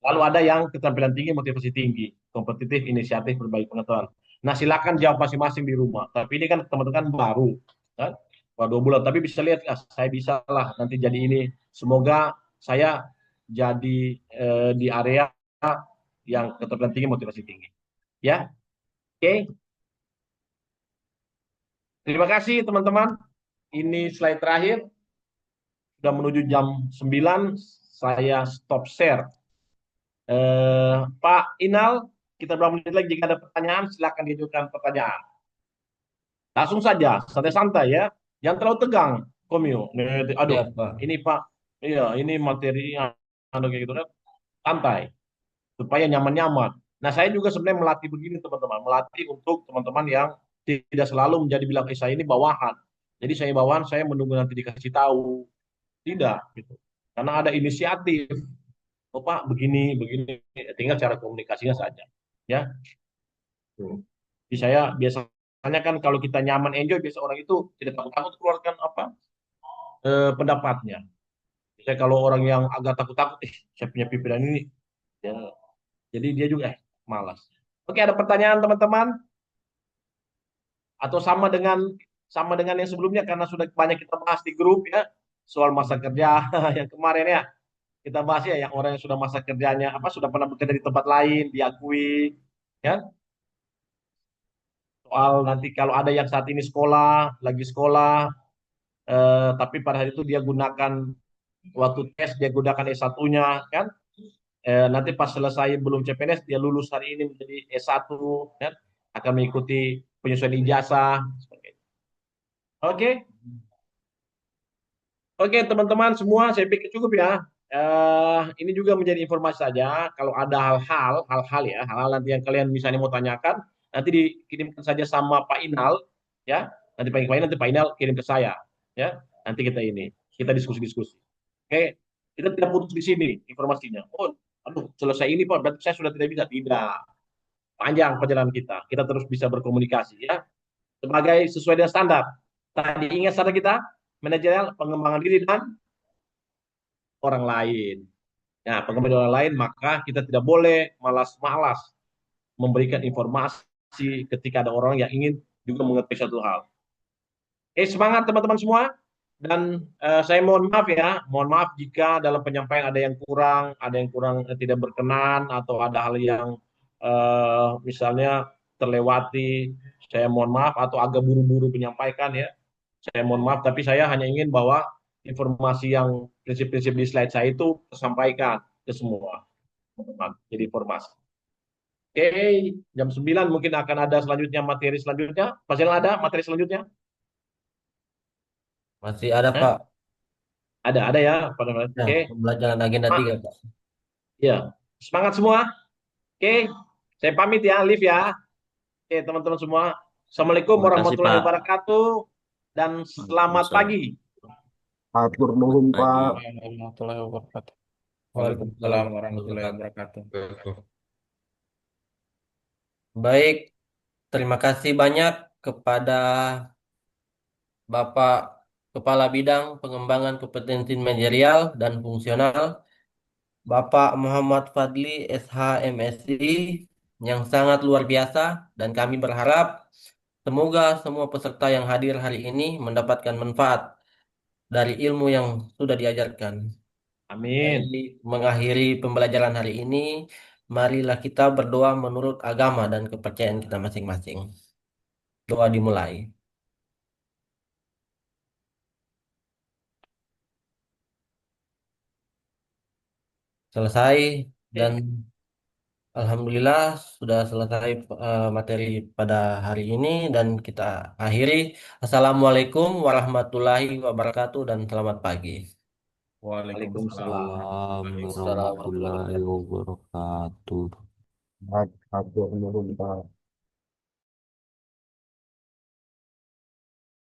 Lalu ada yang keterampilan tinggi, motivasi tinggi, kompetitif, inisiatif, berbagi pengetahuan. Nah, silakan jawab masing-masing di rumah. Tapi ini kan teman-teman baru, kan? Baru 2 bulan. Tapi bisa lihat, saya bisa lah nanti jadi ini. Semoga saya jadi di area yang keterampilan tinggi, motivasi tinggi. Ya, oke. Terima kasih teman-teman. Ini slide terakhir. Sudah menuju jam 9. Saya stop share. Pak Inal, kita berapa menit lagi, jika ada pertanyaan silakan diajukan pertanyaan. Langsung saja, santai-santai ya, jangan terlalu tegang, Komio. Aduh, ya, Pak. Ini Pak, iya ini materi kayak gitu kan, santai, supaya nyaman-nyaman. Nah saya juga sebenarnya melatih begini teman-teman, melatih untuk teman-teman yang tidak selalu menjadi bilang saya ini bawahan. Jadi saya bawahan, saya menunggu nanti dikasih tahu, tidak gitu. Karena ada inisiatif. Pak begini, tinggal cara komunikasinya saja, ya. Jadi saya biasanya kan kalau kita nyaman, enjoy, biasa orang itu tidak takut keluarkan pendapatnya. Misalnya kalau orang yang agak takut-takut, saya punya pimpinan ini, ya, jadi dia juga malas. Oke, ada pertanyaan teman-teman? Atau sama dengan yang sebelumnya karena sudah banyak kita bahas di grup ya soal masa kerja yang kemarin ya. Kita bahas ya yang orang yang sudah masa kerjanya sudah pernah bekerja di tempat lain diakui ya, soal nanti kalau ada yang saat ini lagi sekolah tapi pada hari itu dia gunakan waktu tes dia gunakan S1-nya kan, nanti pas selesai belum CPNS dia lulus hari ini menjadi S1 kan, akan mengikuti penyesuaian ijazah seperti itu. Oke teman-teman semua, saya pikir cukup ya. Ini juga menjadi informasi saja. Kalau ada hal-hal nanti yang kalian misalnya mau tanyakan, nanti dikirimkan saja sama Pak Inal, ya. Nanti Pak Inal kirim ke saya, ya. Nanti kita diskusi. Oke, kita tidak putus di sini informasinya. Selesai ini Pak, berarti saya sudah tidak bisa. Tidak. Panjang perjalanan kita. Kita terus bisa berkomunikasi, ya. Sesuai dengan standar. Tadi ingat standar kita, manajerial, pengembangan diri dan orang lain. Nah, pengembangan orang lain, maka kita tidak boleh malas-malas memberikan informasi ketika ada orang yang ingin juga mengerti satu hal. Semangat teman-teman semua. Dan saya mohon maaf jika dalam penyampaian ada yang kurang tidak berkenan atau ada hal yang misalnya terlewati, saya mohon maaf atau agak buru-buru menyampaikan ya. Saya mohon maaf, tapi saya hanya ingin bahwa informasi yang prinsip-prinsip di slide saya itu tersampaikan ke semua teman-teman. Jadi informasi. Oke, jam 9 mungkin akan ada selanjutnya materi selanjutnya. Masih ada materi selanjutnya? Masih ada, Hah? Pak. Ada ya. Ya, Oke, pembelajaran agenda 3, Pak. ya. Semangat semua. Oke, saya pamit ya, Liv ya. Oke, teman-teman semua. Assalamualaikum Terima kasih, warahmatullahi Pak. wabarakatuh dan selamat pagi. Atur nuhun, Pak. warahmatullahi wabarakatuh. Waalaikumsalam warahmatullahi wabarakatuh. Baik, terima kasih banyak kepada Bapak Kepala Bidang Pengembangan Kompetensi Manajerial dan Fungsional, Bapak Muhammad Fadli SH MSI, yang sangat luar biasa, dan kami berharap semoga semua peserta yang hadir hari ini mendapatkan manfaat dari ilmu yang sudah diajarkan. Amin. Jadi, mengakhiri pembelajaran hari ini, marilah kita berdoa menurut agama dan kepercayaan kita masing-masing. Doa dimulai. Selesai, dan alhamdulillah sudah selesai materi pada hari ini, dan kita akhiri. Assalamualaikum warahmatullahi wabarakatuh dan selamat pagi. Waalaikumsalam. Warahmatullahi wabarakatuh. Atur nuhun, Pak.